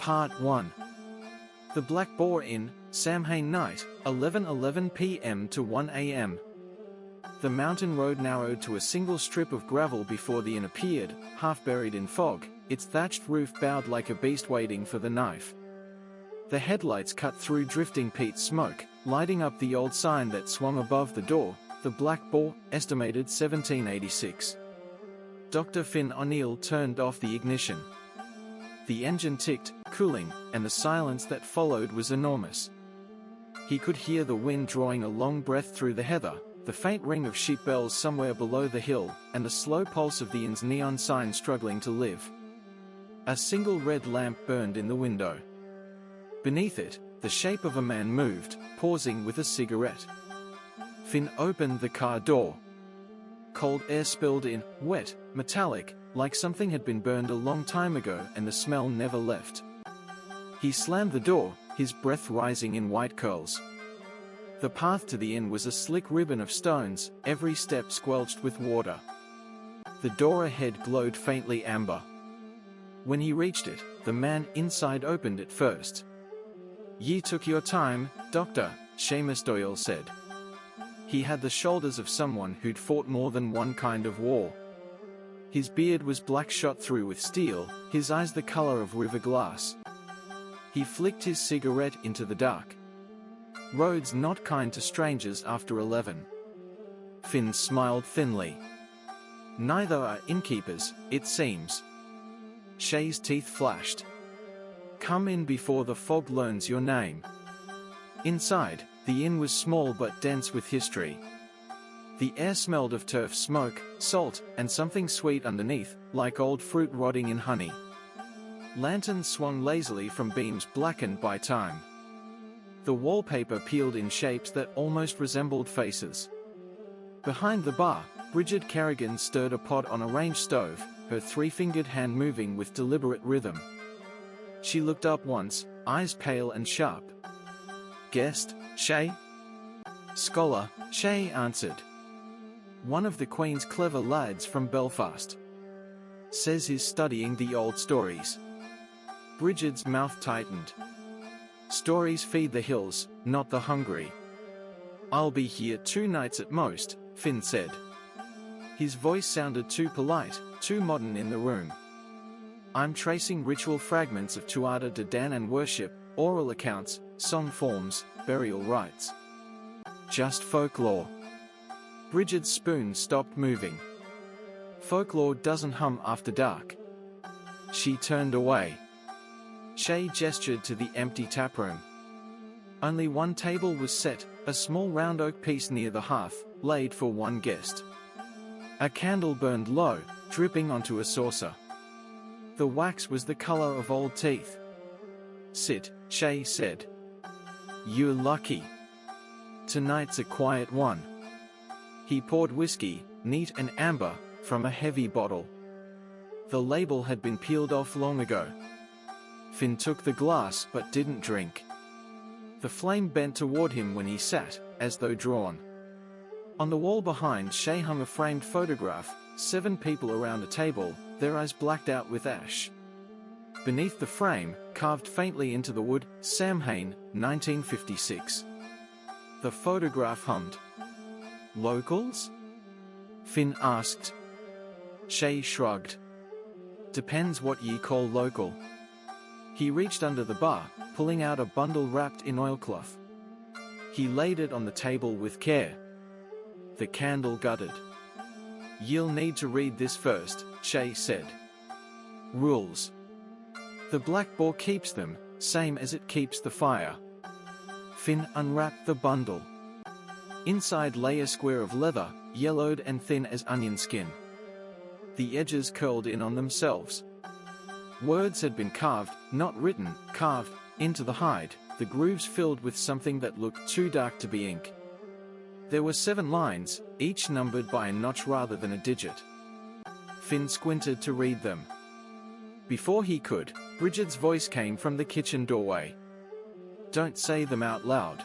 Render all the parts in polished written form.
Part 1. The Black Boar Inn, Samhain night, 11:11 p.m. to 1 a.m. The mountain road narrowed to a single strip of gravel before the inn appeared, half buried in fog, its thatched roof bowed like a beast waiting for the knife. The headlights cut through drifting peat smoke, lighting up the old sign that swung above the door, the Black Boar, estimated 1786. Dr. Finn O'Neill turned off the ignition. The engine ticked, cooling, and the silence that followed was enormous. He could hear the wind drawing a long breath through the heather, the faint ring of sheep bells somewhere below the hill, and the slow pulse of the inn's neon sign struggling to live. A single red lamp burned in the window. Beneath it, the shape of a man moved, pausing with a cigarette. Finn opened the car door. Cold air spilled in, wet, metallic, like something had been burned a long time ago, and the smell never left. He slammed the door, his breath rising in white curls. The path to the inn was a slick ribbon of stones, every step squelched with water. The door ahead glowed faintly amber. When he reached it, the man inside opened it first. "Ye took your time, Doctor," Seamus Doyle said. He had the shoulders of someone who'd fought more than one kind of war. His beard was black shot through with steel, his eyes the color of river glass. He flicked his cigarette into the dark. "Roads not kind to strangers after 11. Finn smiled thinly. "Neither are innkeepers, it seems." Shay's teeth flashed. "Come in before the fog learns your name." Inside, the inn was small but dense with history. The air smelled of turf smoke, salt, and something sweet underneath, like old fruit rotting in honey. Lanterns swung lazily from beams blackened by time. The wallpaper peeled in shapes that almost resembled faces. Behind the bar, Bridget Kerrigan stirred a pot on a range stove, her three-fingered hand moving with deliberate rhythm. She looked up once, eyes pale and sharp. "Guest, Shay?" "Scholar," Shay answered. "One of the Queen's clever lads from Belfast. Says he's studying the old stories." Bridget's mouth tightened. "Stories feed the hills, not the hungry." "I'll be here 2 nights at most," Finn said. His voice sounded too polite, too modern in the room. "I'm tracing ritual fragments of Tuatha De Dan and worship, oral accounts, song forms, burial rites. Just folklore." Bridget's spoon stopped moving. "Folklore doesn't hum after dark." She turned away. Shay gestured to the empty taproom. Only one table was set, a small round oak piece near the hearth, laid for one guest. A candle burned low, dripping onto a saucer. The wax was the color of old teeth. "Sit," Shay said. "You're lucky. Tonight's a quiet one." He poured whiskey, neat and amber, from a heavy bottle. The label had been peeled off long ago. Finn took the glass but didn't drink. The flame bent toward him when he sat, as though drawn. On the wall behind Shay hung a framed photograph, 7 people around a table, their eyes blacked out with ash. Beneath the frame, carved faintly into the wood, Samhain, 1956. The photograph hummed. "Locals?" Finn asked. Shay shrugged. "Depends what ye call local." He reached under the bar, pulling out a bundle wrapped in oilcloth. He laid it on the table with care. The candle guttered. "Ye'll need to read this first," Shay said. "Rules. The Black Boar keeps them, same as it keeps the fire." Finn unwrapped the bundle. Inside lay a square of leather, yellowed and thin as onion skin. The edges curled in on themselves. Words had been carved, not written, carved, into the hide, the grooves filled with something that looked too dark to be ink. There were 7 lines, each numbered by a notch rather than a digit. Finn squinted to read them. Before he could, Bridget's voice came from the kitchen doorway. "Don't say them out loud.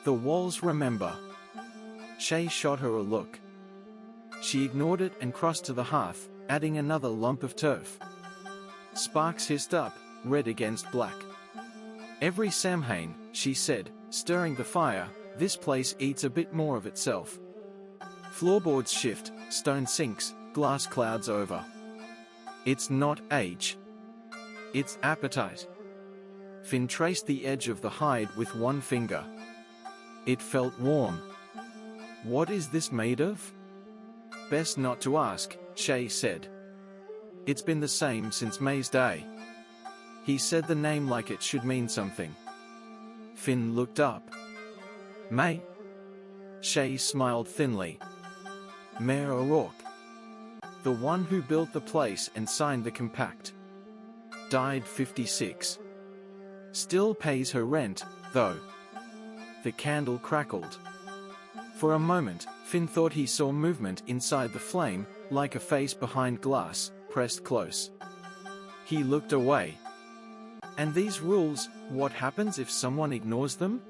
The walls remember." Shay shot her a look. She ignored it and crossed to the hearth, adding another lump of turf. Sparks hissed up, red against black. Every Samhain, she said, stirring the fire, this place eats a bit more of itself. Floorboards shift, stone sinks, glass clouds over. It's not age. It's appetite. Finn traced the edge of the hide with one finger. It felt warm. What is this made of? Best not to ask, Shay said. It's been the same since May's day. He said the name like it should mean something. Finn looked up. May? Shay smiled thinly. Mayor O'Rourke. The one who built the place and signed the compact. Died 56. Still pays her rent, though. The candle crackled. For a moment, Finn thought he saw movement inside the flame, like a face behind glass, pressed close. He looked away. And these rules, what happens if someone ignores them?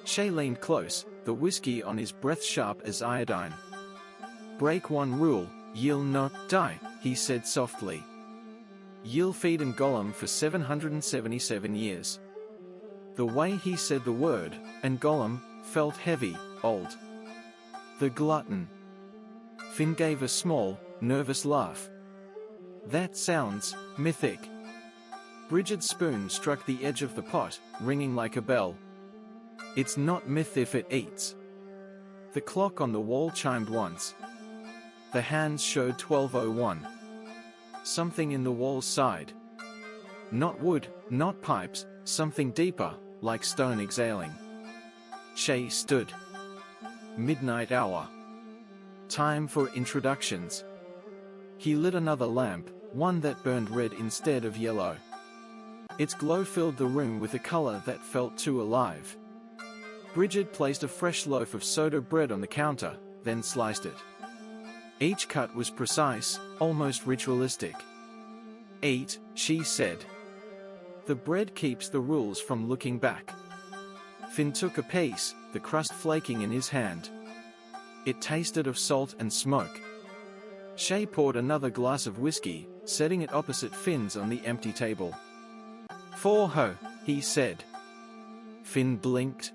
Shay leaned close, the whiskey on his breath sharp as iodine. Break one rule, ye'll not die, he said softly. Ye'll feed and Gollum for 777 years. The way he said the word, and Gollum, felt heavy, old. The glutton. Finn gave a small, nervous laugh. That sounds mythic. Bridget's spoon struck the edge of the pot, ringing like a bell. It's not myth if it eats. The clock on the wall chimed once. The hands showed 12:01. Something in the wall sighed. Not wood, not pipes, something deeper, like stone exhaling. Shay stood. Midnight hour. Time for introductions. He lit another lamp, one that burned red instead of yellow. Its glow filled the room with a color that felt too alive. Bridget placed a fresh loaf of soda bread on the counter, then sliced it. Each cut was precise, almost ritualistic. Eat, she said. The bread keeps the rules from looking back. Finn took a piece, the crust flaking in his hand. It tasted of salt and smoke. Shay poured another glass of whiskey, setting it opposite Finn's on the empty table. For ho, he said. Finn blinked.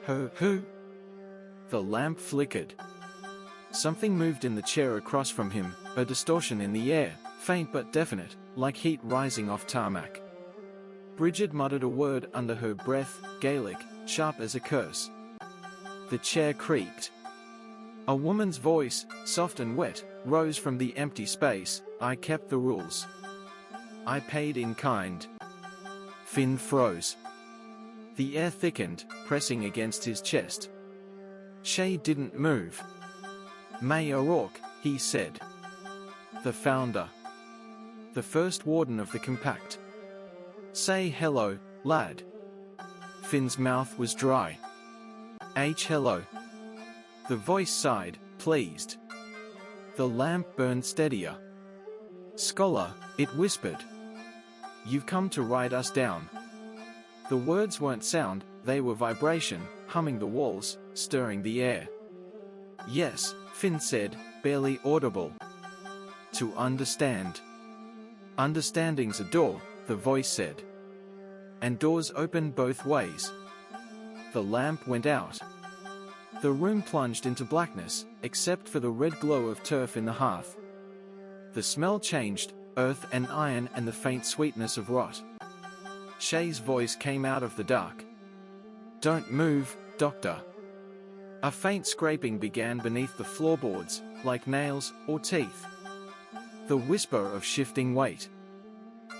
Ho who? The lamp flickered. Something moved in the chair across from him, a distortion in the air, faint but definite, like heat rising off tarmac. Bridget muttered a word under her breath, Gaelic, sharp as a curse. The chair creaked. A woman's voice, soft and wet, rose from the empty space. I kept the rules. I paid in kind. Finn froze. The air thickened, pressing against his chest. Shay didn't move. May O'Rourke, he said. The founder. The first warden of the compact. Say hello, lad. Finn's mouth was dry. Hello. The voice sighed, pleased. The lamp burned steadier. Scholar, it whispered. You've come to ride us down. The words weren't sound, they were vibration, humming the walls, stirring the air. Yes, Finn said, barely audible. To understand. Understanding's a door, the voice said. And doors open both ways. The lamp went out. The room plunged into blackness, except for the red glow of turf in the hearth. The smell changed, earth and iron and the faint sweetness of rot. Shay's voice came out of the dark. Don't move, doctor. A faint scraping began beneath the floorboards, like nails or teeth. The whisper of shifting weight.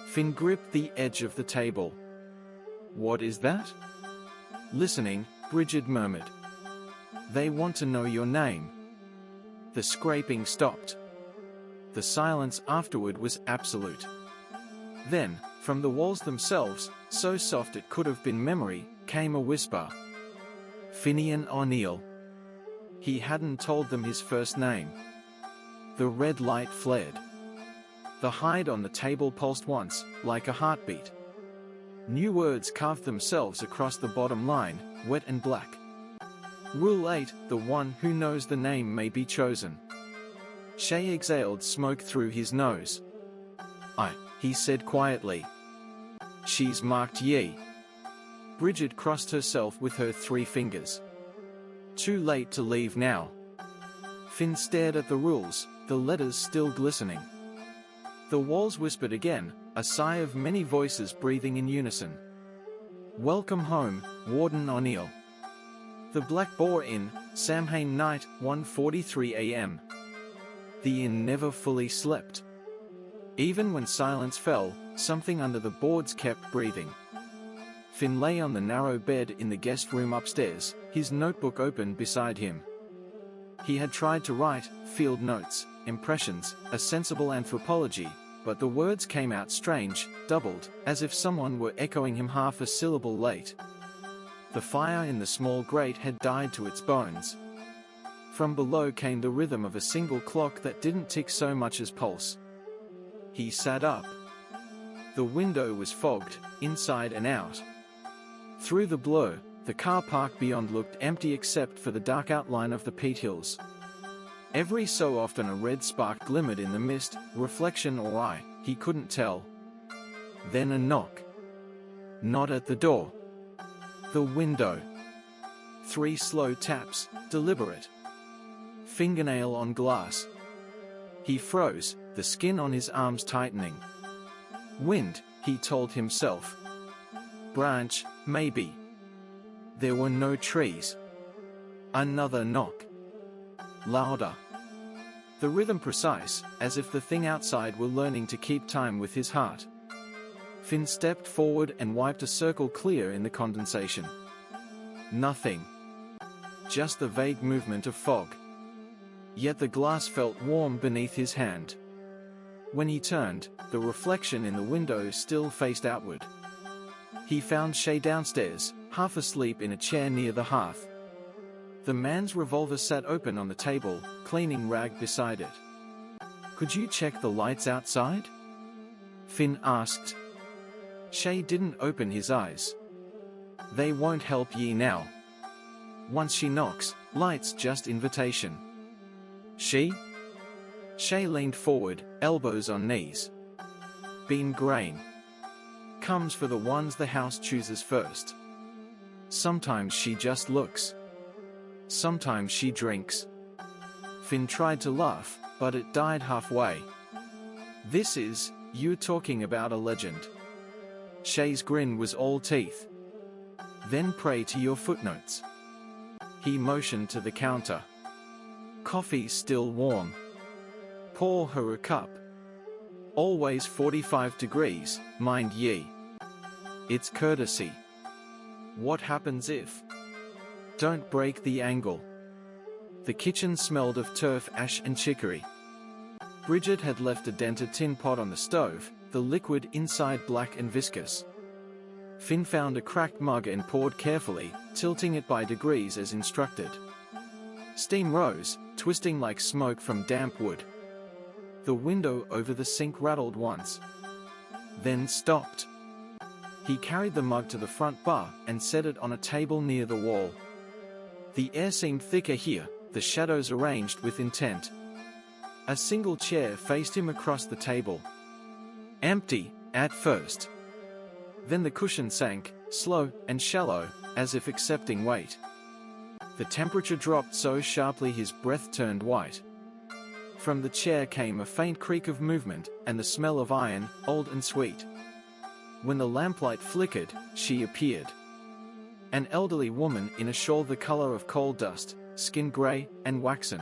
Finn gripped the edge of the table. What is that? Listening, Bridget murmured. They want to know your name. The scraping stopped. The silence afterward was absolute. Then, from the walls themselves, so soft it could have been memory, came a whisper. Finian O'Neill. He hadn't told them his first name. The red light flared. The hide on the table pulsed once, like a heartbeat. New words carved themselves across the bottom line, wet and black. Rule 8, the one who knows the name may be chosen. Shay exhaled smoke through his nose. He said quietly. She's marked ye. Bridget crossed herself with her 3 fingers. Too late to leave now. Finn stared at the rules, the letters still glistening. The walls whispered again, a sigh of many voices breathing in unison. Welcome home, Warden O'Neill. The Black Boar Inn, Samhain night, 1:43 a.m. The inn never fully slept. Even when silence fell, something under the boards kept breathing. Finn lay on the narrow bed in the guest room upstairs, his notebook open beside him. He had tried to write field notes, impressions, a sensible anthropology, but the words came out strange, doubled, as if someone were echoing him half a syllable late. The fire in the small grate had died to its bones. From below came the rhythm of a single clock that didn't tick so much as pulse. He sat up. The window was fogged, inside and out. Through the blur, the car park beyond looked empty except for the dark outline of the peat hills. Every so often a red spark glimmered in the mist, reflection or eye, he couldn't tell. Then a knock. Not at the door. The window. 3 slow taps, deliberate. Fingernail on glass. He froze, the skin on his arms tightening. Wind, he told himself. Branch, maybe. There were no trees. Another knock. Louder. The rhythm precise, as if the thing outside were learning to keep time with his heart. Finn stepped forward and wiped a circle clear in the condensation. Nothing. Just the vague movement of fog. Yet the glass felt warm beneath his hand. When he turned, the reflection in the window still faced outward. He found Shay downstairs, half asleep in a chair near the hearth. The man's revolver sat open on the table, cleaning rag beside it. Could you check the lights outside? Finn asked. Shay didn't open his eyes. They won't help ye now. Once she knocks, lights just invitation. She? Shay leaned forward, elbows on knees. Bean grain. Comes for the ones the house chooses first. Sometimes she just looks. Sometimes she drinks. Finn tried to laugh, but it died halfway. This is, you talking about a legend. Shay's grin was all teeth. Then pray to your footnotes. He motioned to the counter. Coffee still warm. Pour her a cup. Always 45 degrees, mind ye. It's courtesy. What happens if? Don't break the angle. The kitchen smelled of turf ash and chicory. Bridget had left a dented tin pot on the stove, the liquid inside black and viscous. Finn found a cracked mug and poured carefully, tilting it by degrees as instructed. Steam rose, twisting like smoke from damp wood. The window over the sink rattled once. Then stopped. He carried the mug to the front bar and set it on a table near the wall. The air seemed thicker here, the shadows arranged with intent. A single chair faced him across the table. Empty, at first. Then the cushion sank, slow and shallow, as if accepting weight. The temperature dropped so sharply his breath turned white. From the chair came a faint creak of movement, and the smell of iron, old and sweet. When the lamplight flickered, she appeared. An elderly woman in a shawl the color of coal dust, skin gray and waxen.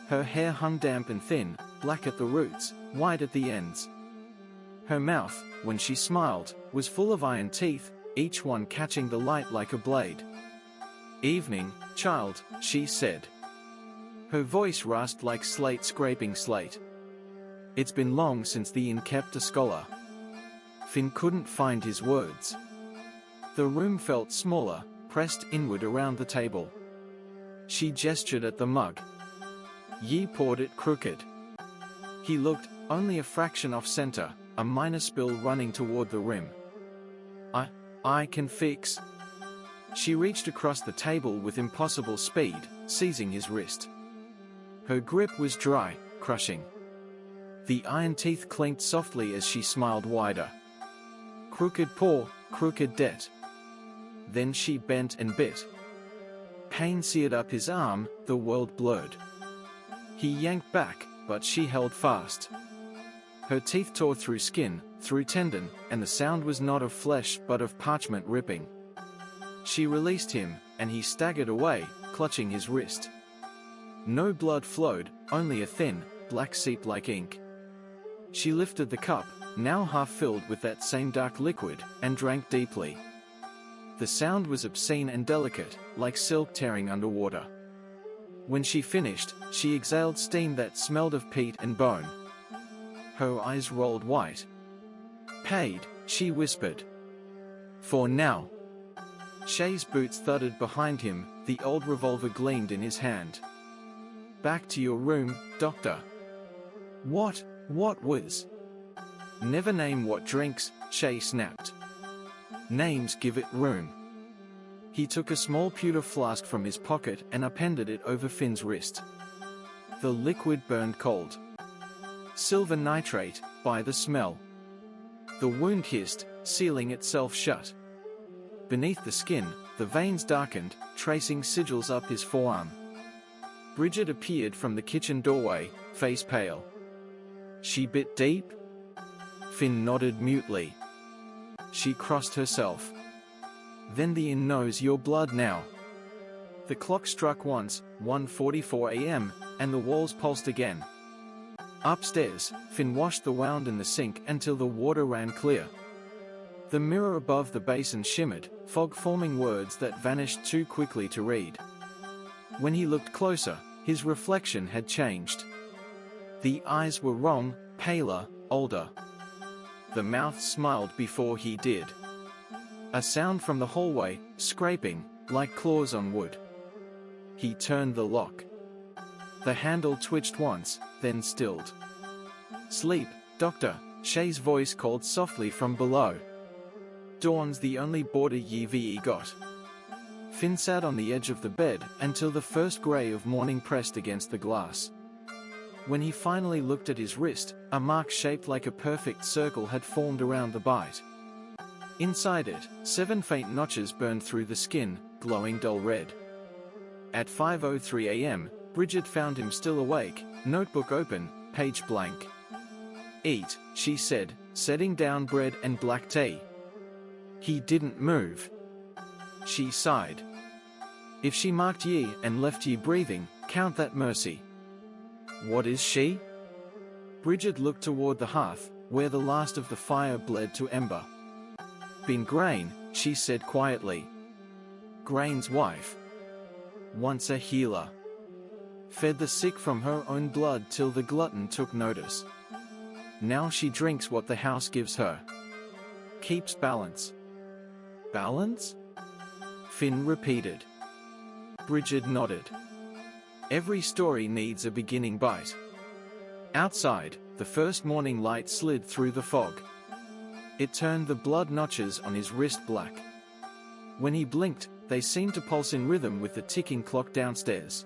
Her hair hung damp and thin, black at the roots, white at the ends. Her mouth, when she smiled, was full of iron teeth, each one catching the light like a blade. Evening, child, she said. Her voice rasped like slate scraping slate. It's been long since the inn kept a scholar. Finn couldn't find his words. The room felt smaller, pressed inward around the table. She gestured at the mug. Ye poured it crooked. He looked, only a fraction off center, a minor spill running toward the rim. I can fix. She reached across the table with impossible speed, seizing his wrist. Her grip was dry, crushing. The iron teeth clinked softly as she smiled wider. Crooked paw, crooked debt. Then she bent and bit. Pain seared up his arm, the world blurred. He yanked back, but she held fast. Her teeth tore through skin, through tendon, and the sound was not of flesh but of parchment ripping. She released him, and he staggered away, clutching his wrist. No blood flowed, only a thin, black seep like ink. She lifted the cup, now half filled with that same dark liquid, and drank deeply. The sound was obscene and delicate, like silk tearing underwater. When she finished, she exhaled steam that smelled of peat and bone. Her eyes rolled white. "Paid," she whispered. "For now." Shay's boots thudded behind him, the old revolver gleamed in his hand. "Back to your room, doctor." What was? "Never name what drinks," Shay snapped. "Names give it room." He took a small pewter flask from his pocket and appended it over Finn's wrist. The liquid burned cold. Silver nitrate, by the smell. The wound hissed, sealing itself shut. Beneath the skin, the veins darkened, tracing sigils up his forearm. Bridget appeared from the kitchen doorway, face pale. "She bit deep?" Finn nodded mutely. "She crossed herself." "Then the inn knows your blood now." The clock struck once, 1:44 a.m., and the walls pulsed again. Upstairs, Finn washed the wound in the sink until the water ran clear. The mirror above the basin shimmered, fog-forming words that vanished too quickly to read. When he looked closer, his reflection had changed. The eyes were wrong, paler, older. The mouth smiled before he did. A sound from the hallway, scraping, like claws on wood. He turned the lock. The handle twitched once, then stilled. "Sleep, doctor," Shay's voice called softly from below. "Dawn's the only border ye got." Finn sat on the edge of the bed until the first grey of morning pressed against the glass. When he finally looked at his wrist, a mark shaped like a perfect circle had formed around the bite. Inside it, 7 faint notches burned through the skin, glowing dull red. At 5:03 a.m., Bridget found him still awake, notebook open, page blank. "Eat," she said, setting down bread and black tea. He didn't move. She sighed. "If she marked ye and left ye breathing, count that mercy." "What is she?" Bridget looked toward the hearth, where the last of the fire bled to ember. "Been Grain," she said quietly. "Grain's wife. Once a healer. Fed the sick from her own blood till the glutton took notice. Now she drinks what the house gives her. Keeps balance." "Balance?" Finn repeated. Bridget nodded. Every story needs a beginning bite. Outside, the first morning light slid through the fog. It turned the blood notches on his wrist black. When he blinked, they seemed to pulse in rhythm with the ticking clock downstairs.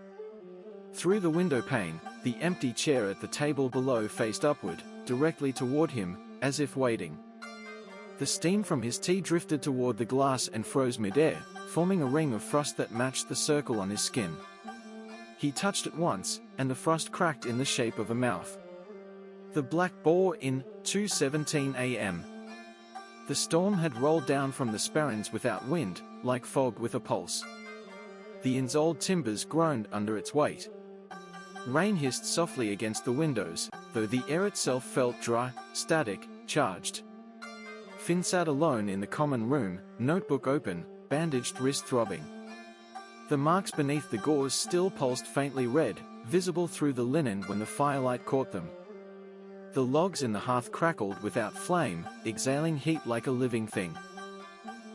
Through the window pane, the empty chair at the table below faced upward, directly toward him, as if waiting. The steam from his tea drifted toward the glass and froze mid-air, forming a ring of frost that matched the circle on his skin. He touched it once, and the frost cracked in the shape of a mouth. The Black Boar Inn, 2:17 a.m. The storm had rolled down from the Sperrins without wind, like fog with a pulse. The inn's old timbers groaned under its weight. Rain hissed softly against the windows, though the air itself felt dry, static, charged. Finn sat alone in the common room, notebook open, bandaged wrist throbbing. The marks beneath the gauze still pulsed faintly red, visible through the linen when the firelight caught them. The logs in the hearth crackled without flame, exhaling heat like a living thing.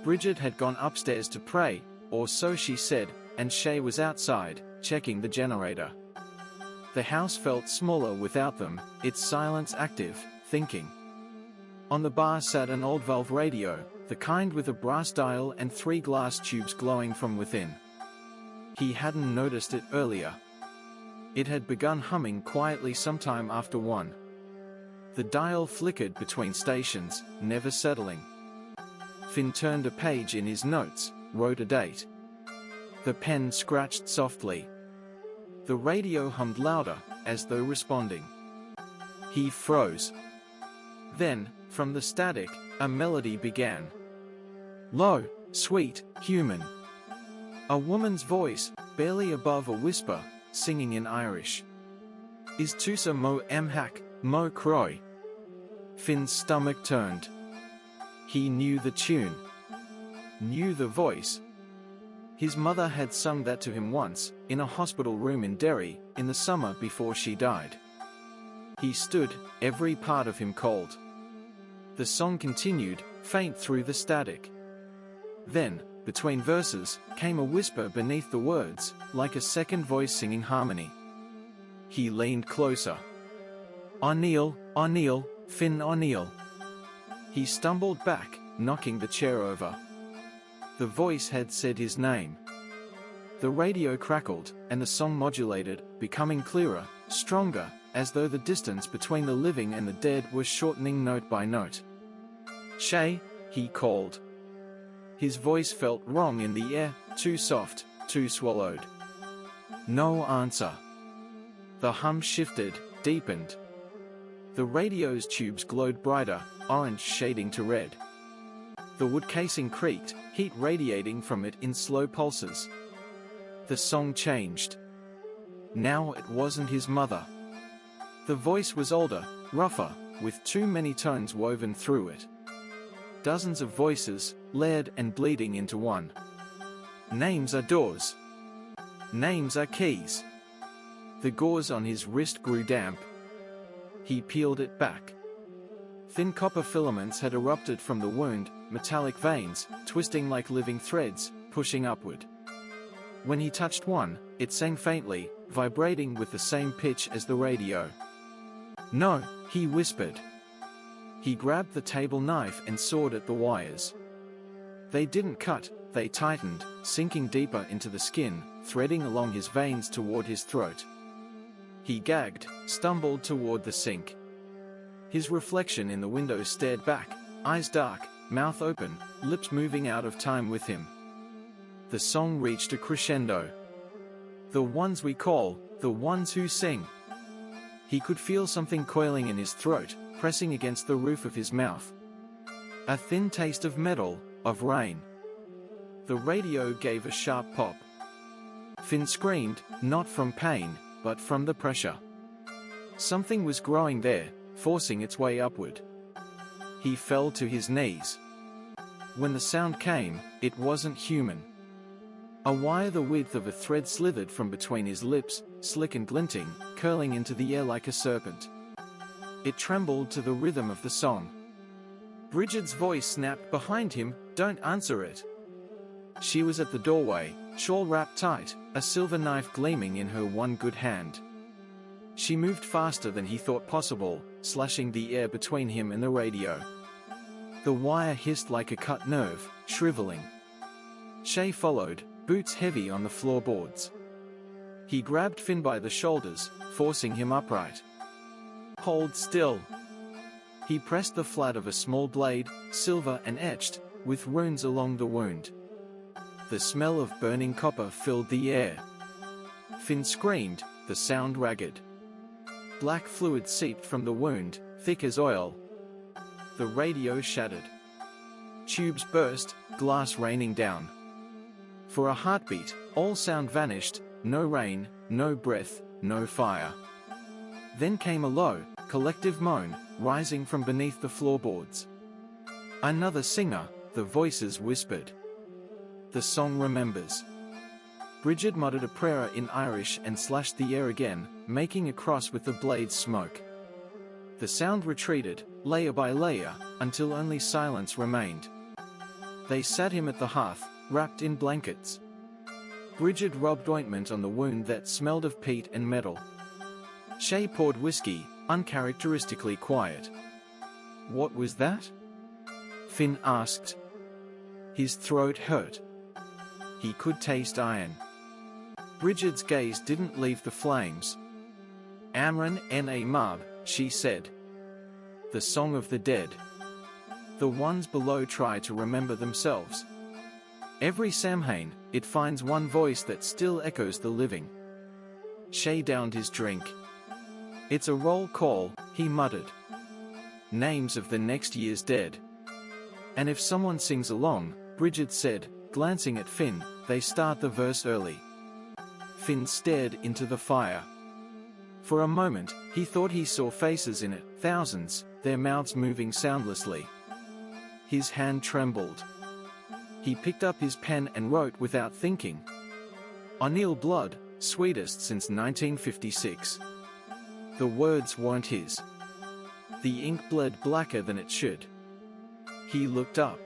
Bridget had gone upstairs to pray, or so she said, and Shay was outside, checking the generator. The house felt smaller without them, its silence active, thinking. On the bar sat an old valve radio, the kind with a brass dial and 3 glass tubes glowing from within. He hadn't noticed it earlier. It had begun humming quietly sometime after 1. The dial flickered between stations, never settling. Finn turned a page in his notes, wrote a date. The pen scratched softly. The radio hummed louder, as though responding. He froze. Then, from the static, a melody began. Low, sweet, human. A woman's voice, barely above a whisper, singing in Irish. Is Tusa mo emhak, mo croy? Finn's stomach turned. He knew the tune. Knew the voice. His mother had sung that to him once, in a hospital room in Derry, in the summer before she died. He stood, every part of him cold. The song continued, faint through the static. Then, between verses, came a whisper beneath the words, like a second voice singing harmony. He leaned closer. O'Neill, O'Neill, Finn O'Neill. He stumbled back, knocking the chair over. The voice had said his name. The radio crackled, and the song modulated, becoming clearer, stronger, as though the distance between the living and the dead was shortening note by note. Shay, he called. His voice felt wrong in the air, too soft, too swallowed. No answer. The hum shifted, deepened. The radio's tubes glowed brighter, orange shading to red. The wood casing creaked, heat radiating from it in slow pulses. The song changed. Now it wasn't his mother. The voice was older, rougher, with too many tones woven through it. Dozens of voices, layered and bleeding into one. Names are doors. Names are keys. The gauze on his wrist grew damp. He peeled it back. Thin copper filaments had erupted from the wound, metallic veins, twisting like living threads, pushing upward. When he touched one, it sang faintly, vibrating with the same pitch as the radio. No, he whispered. He grabbed the table knife and sawed at the wires. They didn't cut, they tightened, sinking deeper into the skin, threading along his veins toward his throat. He gagged, stumbled toward the sink. His reflection in the window stared back, eyes dark, mouth open, lips moving out of time with him. The song reached a crescendo. The ones we call, the ones who sing. He could feel something coiling in his throat, pressing against the roof of his mouth. A thin taste of metal, of rain. The radio gave a sharp pop. Finn screamed, not from pain, but from the pressure. Something was growing there, forcing its way upward. He fell to his knees. When the sound came, it wasn't human. A wire the width of a thread slithered from between his lips, slick and glinting, curling into the air like a serpent. It trembled to the rhythm of the song. Bridget's voice snapped behind him, "Don't answer it." She was at the doorway, shawl wrapped tight, a silver knife gleaming in her one good hand. She moved faster than he thought possible, slashing the air between him and the radio. The wire hissed like a cut nerve, shriveling. Shay followed, boots heavy on the floorboards. He grabbed Finn by the shoulders, forcing him upright. Hold still. He pressed the flat of a small blade, silver and etched, with runes along the wound. The smell of burning copper filled the air. Finn screamed, the sound ragged. Black fluid seeped from the wound, thick as oil. The radio shattered. Tubes burst, glass raining down. For a heartbeat, all sound vanished, no rain, no breath, no fire. Then came a low, collective moan, rising from beneath the floorboards. Another singer, the voices whispered. The song remembers. Bridget muttered a prayer in Irish and slashed the air again, making a cross with the blade's smoke. The sound retreated, layer by layer, until only silence remained. They sat him at the hearth, wrapped in blankets. Bridget rubbed ointment on the wound that smelled of peat and metal. Shay poured whiskey, uncharacteristically quiet. What was that? Finn asked. His throat hurt. He could taste iron. Bridget's gaze didn't leave the flames. Amran na mab, she said. The song of the dead. The ones below try to remember themselves. Every Samhain, it finds one voice that still echoes the living. Shay downed his drink. "It's a roll call," he muttered. "Names of the next year's dead." "And if someone sings along," Bridget said, glancing at Finn, "they start the verse early." Finn stared into the fire. For a moment, he thought he saw faces in it, thousands, their mouths moving soundlessly. His hand trembled. He picked up his pen and wrote without thinking. "O'Neill blood, sweetest since 1956. The words weren't his. The ink bled blacker than it should. He looked up.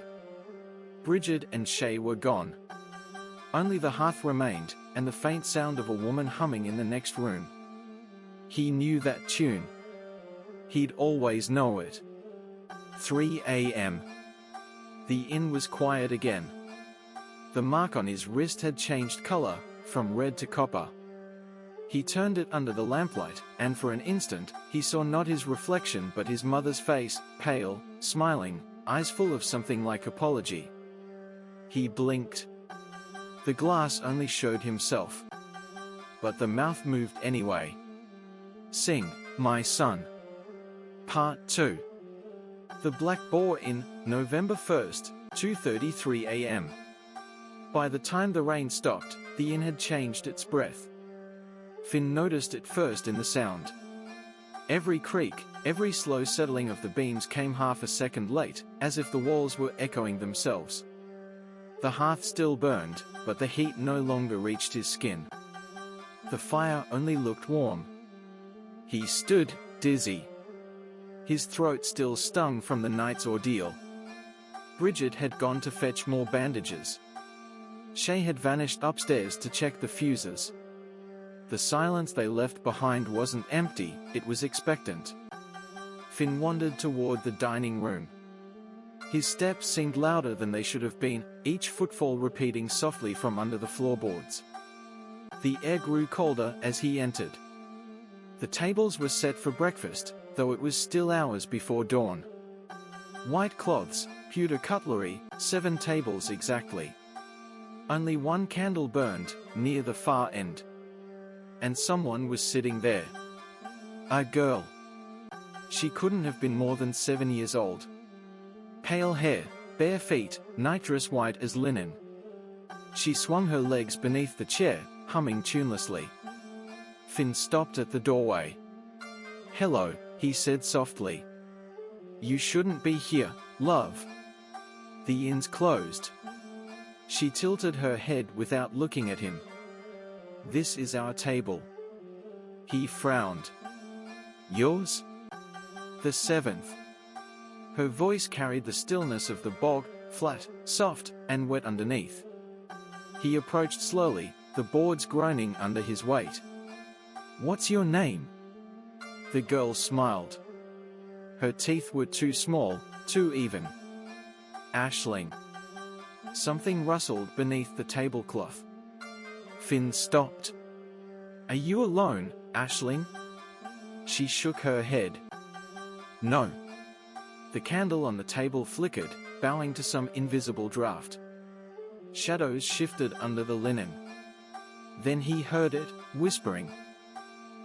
Bridget and Shay were gone. Only the hearth remained, and the faint sound of a woman humming in the next room. He knew that tune. He'd always know it. 3 a.m. The inn was quiet again. The mark on his wrist had changed color, from red to copper. He turned it under the lamplight, and for an instant, he saw not his reflection but his mother's face, pale, smiling, eyes full of something like apology. He blinked. The glass only showed himself. But the mouth moved anyway. "Sing, my son." Part 2. The Black Boar Inn, November 1st, 2:33 a.m. By the time the rain stopped, the inn had changed its breath. Finn noticed it first in the sound. Every creak, every slow settling of the beams came half a second late, as if the walls were echoing themselves. The hearth still burned, but the heat no longer reached his skin. The fire only looked warm. He stood, dizzy. His throat still stung from the night's ordeal. Bridget had gone to fetch more bandages. Shay had vanished upstairs to check the fuses. The silence they left behind wasn't empty, it was expectant. Finn wandered toward the dining room. His steps seemed louder than they should have been, each footfall repeating softly from under the floorboards. The air grew colder as he entered. The tables were set for breakfast, though it was still hours before dawn. White cloths, pewter cutlery, 7 tables exactly. Only one candle burned, near the far end. And someone was sitting there. A girl. She couldn't have been more than 7 years old. Pale hair, bare feet, nitrous white as linen. She swung her legs beneath the chair, humming tunelessly. Finn stopped at the doorway. "Hello," he said softly. "You shouldn't be here, love. The inn's closed." She tilted her head without looking at him. "This is our table." He frowned. "Yours?" "The 7th. Her voice carried the stillness of the bog, flat, soft, and wet underneath. He approached slowly, the boards groaning under his weight. "What's your name?" The girl smiled. Her teeth were too small, too even. "Aisling." Something rustled beneath the tablecloth. Finn stopped. "Are you alone, Aisling?" She shook her head. "No." The candle on the table flickered, bowing to some invisible draft. Shadows shifted under the linen. Then he heard it, whispering.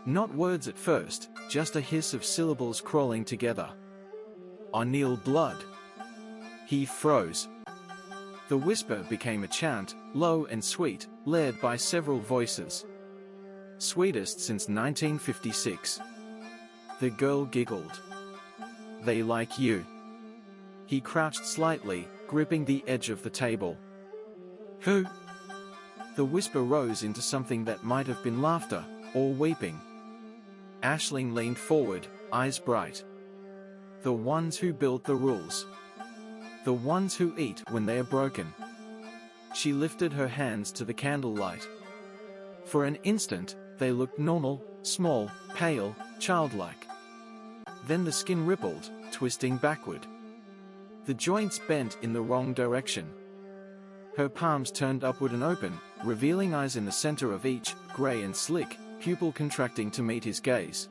Not words at first, just a hiss of syllables crawling together. "O'Neill blood." He froze. The whisper became a chant, low and sweet, led by several voices. "Sweetest since 1956. The girl giggled. "They like you." He crouched slightly, gripping the edge of the table. "Who?" The whisper rose into something that might have been laughter, or weeping. Aisling leaned forward, eyes bright. "The ones who built the rules. The ones who eat when they are broken." She lifted her hands to the candlelight. For an instant, they looked normal, small, pale, childlike. Then the skin rippled, twisting backward. The joints bent in the wrong direction. Her palms turned upward and open, revealing eyes in the center of each, gray and slick, pupil contracting to meet his gaze.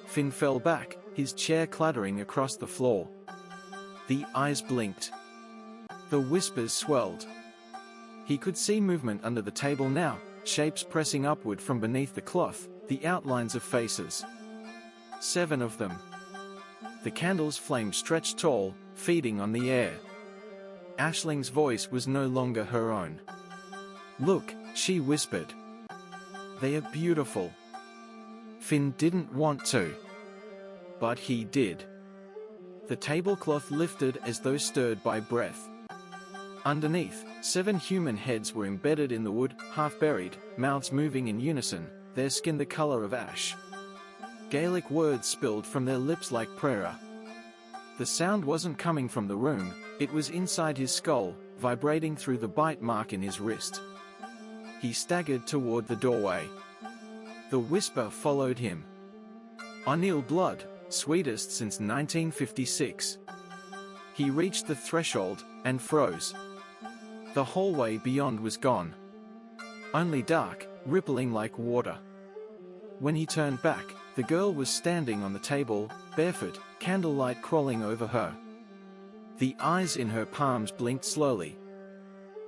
Finn fell back, his chair clattering across the floor. The eyes blinked. The whispers swelled. He could see movement under the table now, shapes pressing upward from beneath the cloth, the outlines of faces. 7 of them. The candle's flame stretched tall, feeding on the air. Aisling's voice was no longer her own. "Look," she whispered. "They are beautiful." Finn didn't want to. But he did. The tablecloth lifted as though stirred by breath. Underneath, 7 human heads were embedded in the wood, half buried, mouths moving in unison, their skin the color of ash. Gaelic words spilled from their lips like prayer. The sound wasn't coming from the room, it was inside his skull, vibrating through the bite mark in his wrist. He staggered toward the doorway. The whisper followed him. "O'Neill blood, sweetest since 1956. He reached the threshold, and froze. The hallway beyond was gone. Only dark, rippling like water. When he turned back, the girl was standing on the table, barefoot, candlelight crawling over her. The eyes in her palms blinked slowly.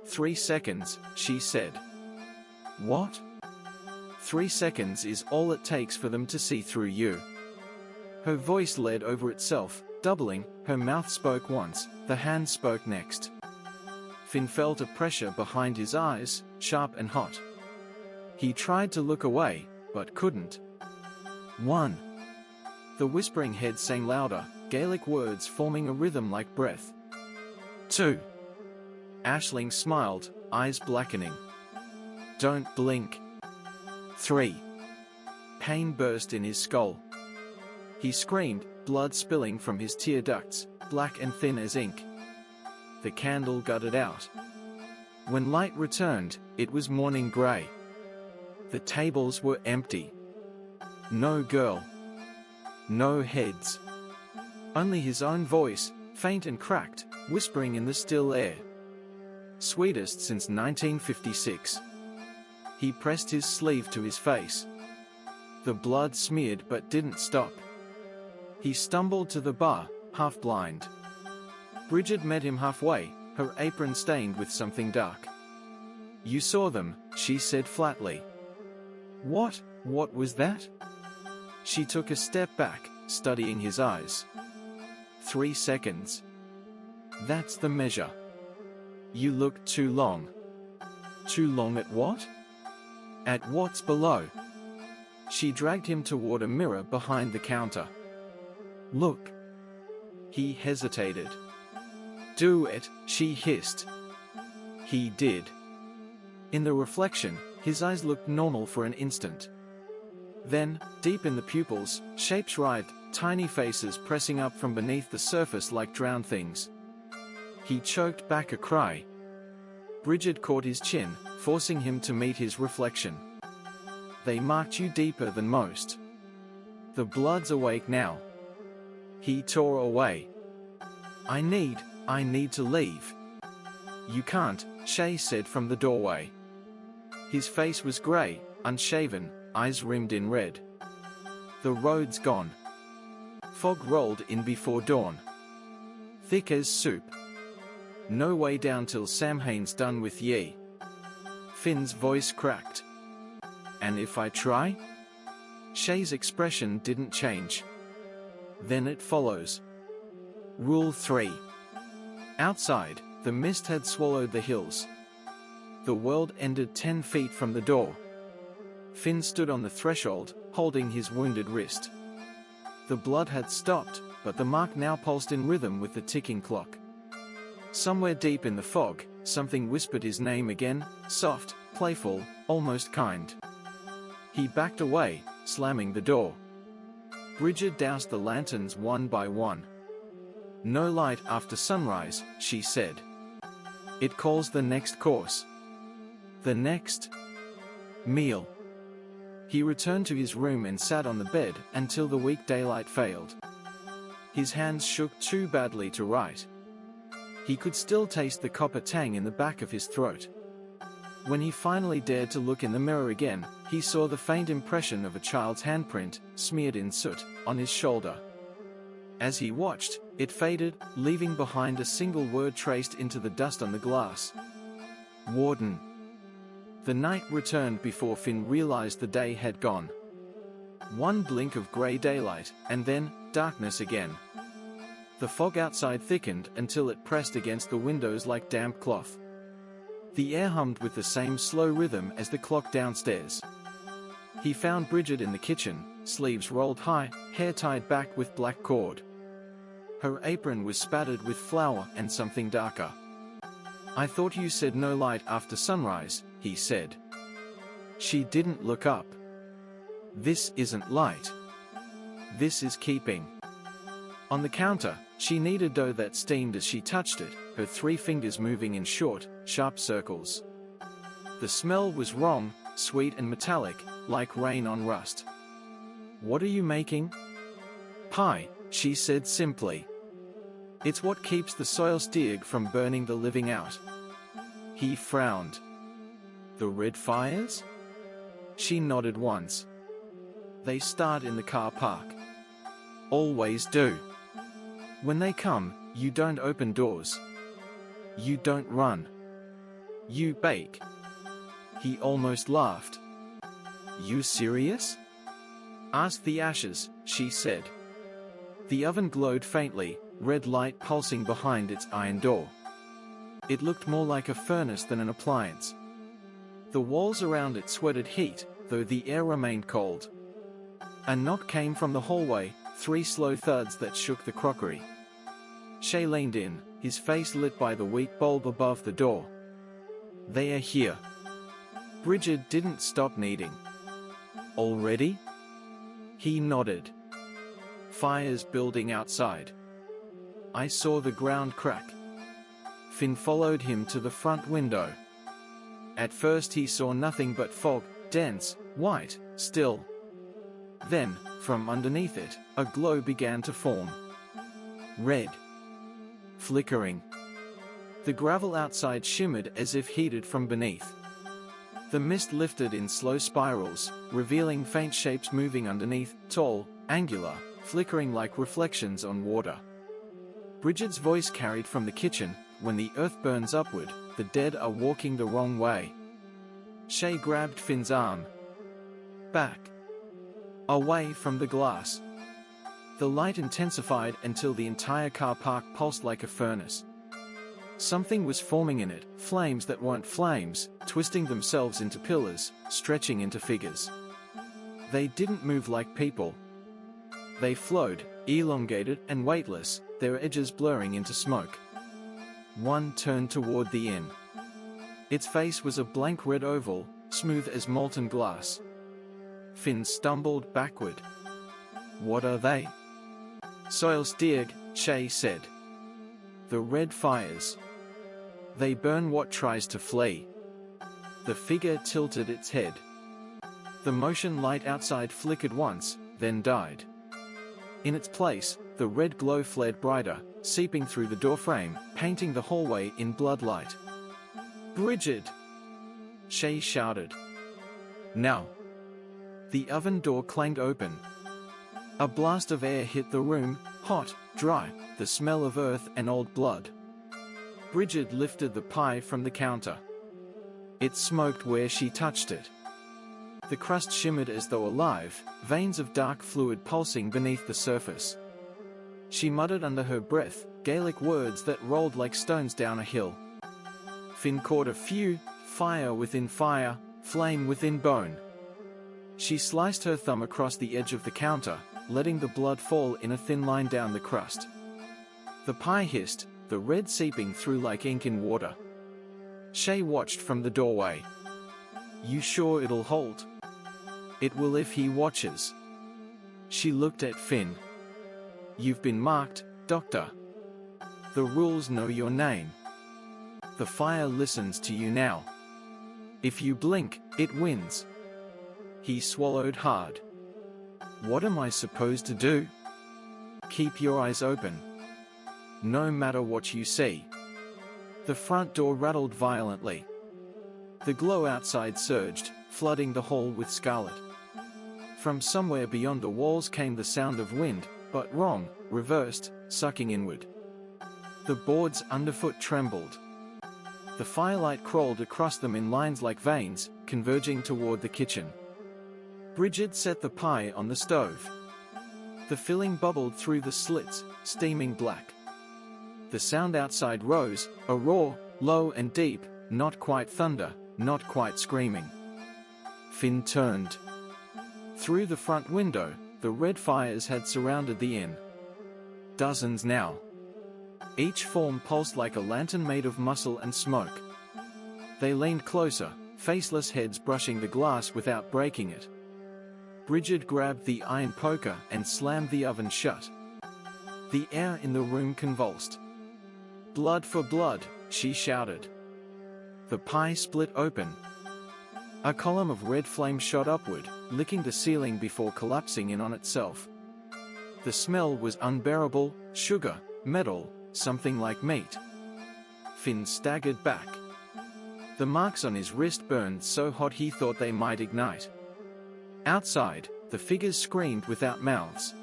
3 seconds, she said. "What?" 3 seconds is all it takes for them to see through you. Her voice led over itself, doubling, her mouth spoke once, the hand spoke next. Finn felt a pressure behind his eyes, sharp and hot. He tried to look away, but couldn't. 1. The whispering head sang louder, Gaelic words forming a rhythm like breath. 2. Aisling smiled, eyes blackening. "Don't blink." 3. Pain burst in his skull. He screamed, blood spilling from his tear ducts, black and thin as ink. The candle gutted out. When light returned, it was morning grey. The tables were empty. No girl. No heads. Only his own voice, faint and cracked, whispering in the still air. "Sweetest since 1956. He pressed his sleeve to his face. The blood smeared but didn't stop. He stumbled to the bar, half blind. Bridget met him halfway, her apron stained with something dark. "You saw them," she said flatly. What was that?" She took a step back, studying his eyes. 3 seconds. "That's the measure. You look too long." "Too long at what?" "At what's below." She dragged him toward a mirror behind the counter. "Look." He hesitated. "Do it," she hissed. He did. In the reflection, his eyes looked normal for an instant. Then, deep in the pupils, shapes writhed, tiny faces pressing up from beneath the surface like drowned things. He choked back a cry. Bridget caught his chin, forcing him to meet his reflection. "They marked you deeper than most. The blood's awake now." He tore away. I need to leave." "You can't," Shay said from the doorway. His face was grey, unshaven, eyes rimmed in red. "The road's gone." Fog rolled in before dawn. Thick as soup. "No way down till Samhain's done with ye." Finn's voice cracked. "And if I try?" Shay's expression didn't change. "Then it follows." Rule 3. Outside, the mist had swallowed the hills. The world ended 10 feet from the door. Finn stood on the threshold, holding his wounded wrist. The blood had stopped, but the mark now pulsed in rhythm with the ticking clock. Somewhere deep in the fog, something whispered his name again, soft, playful, almost kind. He backed away, slamming the door. Bridget doused the lanterns one by one. "No light after sunrise," she said. "It calls the next course. The next meal." He returned to his room and sat on the bed until the weak daylight failed. His hands shook too badly to write. He could still taste the copper tang in the back of his throat. When he finally dared to look in the mirror again, he saw the faint impression of a child's handprint, smeared in soot, on his shoulder. As he watched, it faded, leaving behind a single word traced into the dust on the glass. Warden. The night returned before Finn realized the day had gone. One blink of grey daylight, and then, darkness again. The fog outside thickened until it pressed against the windows like damp cloth. The air hummed with the same slow rhythm as the clock downstairs. He found Bridget in the kitchen, sleeves rolled high, hair tied back with black cord. Her apron was spattered with flour and something darker. "I thought you said no light after sunrise," he said. She didn't look up. "This isn't light. This is keeping." On the counter, she kneaded dough that steamed as she touched it, her 3 fingers moving in short, sharp circles. The smell was wrong, sweet and metallic, like rain on rust. "What are you making?" "Pie," she said simply. "It's what keeps the soil steag from burning the living out." He frowned. "The red fires?" She nodded once. "They start in the car park. Always do. When they come, you don't open doors. You don't run. You bake." He almost laughed. "You serious?" "Ask the ashes," she said. The oven glowed faintly, red light pulsing behind its iron door. It looked more like a furnace than an appliance. The walls around it sweated heat, though the air remained cold. A knock came from the hallway, 3 slow thuds that shook the crockery. Shay leaned in, his face lit by the weak bulb above the door. "They are here." Bridget didn't stop kneading. "Already?" He nodded. "Fires building outside. I saw the ground crack." Finn followed him to the front window. At first he saw nothing but fog, dense, white, still. Then, from underneath it, a glow began to form. Red. Flickering. The gravel outside shimmered as if heated from beneath. The mist lifted in slow spirals, revealing faint shapes moving underneath, tall, angular, flickering like reflections on water. Bridget's voice carried from the kitchen, "When the earth burns upward, the dead are walking the wrong way." Shay grabbed Finn's arm. Back. Away from the glass. The light intensified until the entire car park pulsed like a furnace. Something was forming in it, flames that weren't flames, twisting themselves into pillars, stretching into figures. They didn't move like people. They flowed, elongated and weightless, their edges blurring into smoke. One turned toward the inn. Its face was a blank red oval, smooth as molten glass. Finn stumbled backward. "What are they?" "Soil steag," Shay said. "The red fires. They burn what tries to flee." The figure tilted its head. The motion light outside flickered once, then died. In its place, the red glow flared brighter, seeping through the doorframe, painting the hallway in bloodlight. "Bridget!" Shay shouted. "Now!" The oven door clanged open. A blast of air hit the room, hot, dry, the smell of earth and old blood. Bridget lifted the pie from the counter. It smoked where she touched it. The crust shimmered as though alive, veins of dark fluid pulsing beneath the surface. She muttered under her breath, Gaelic words that rolled like stones down a hill. Finn caught a few, fire within fire, flame within bone. She sliced her thumb across the edge of the counter, letting the blood fall in a thin line down the crust. The pie hissed, the red seeping through like ink in water. Shay watched from the doorway. "You sure it'll hold?" "It will if he watches." She looked at Finn. "You've been marked, Doctor. The rules know your name. The fire listens to you now. If you blink, it wins." He swallowed hard. "What am I supposed to do?" "Keep your eyes open. No matter what you see." The front door rattled violently. The glow outside surged, flooding the hall with scarlet. From somewhere beyond the walls came the sound of wind, but wrong, reversed, sucking inward. The boards underfoot trembled. The firelight crawled across them in lines like veins, converging toward the kitchen. Bridget set the pie on the stove. The filling bubbled through the slits, steaming black. The sound outside rose, a roar, low and deep, not quite thunder, not quite screaming. Finn turned. Through the front window, the red fires had surrounded the inn. Dozens now. Each form pulsed like a lantern made of muscle and smoke. They leaned closer, faceless heads brushing the glass without breaking it. Bridget grabbed the iron poker and slammed the oven shut. The air in the room convulsed. "Blood for blood," she shouted. The pie split open. A column of red flame shot upward, licking the ceiling before collapsing in on itself. The smell was unbearable, sugar, metal, something like meat. Finn staggered back. The marks on his wrist burned so hot he thought they might ignite. Outside, the figures screamed without mouths.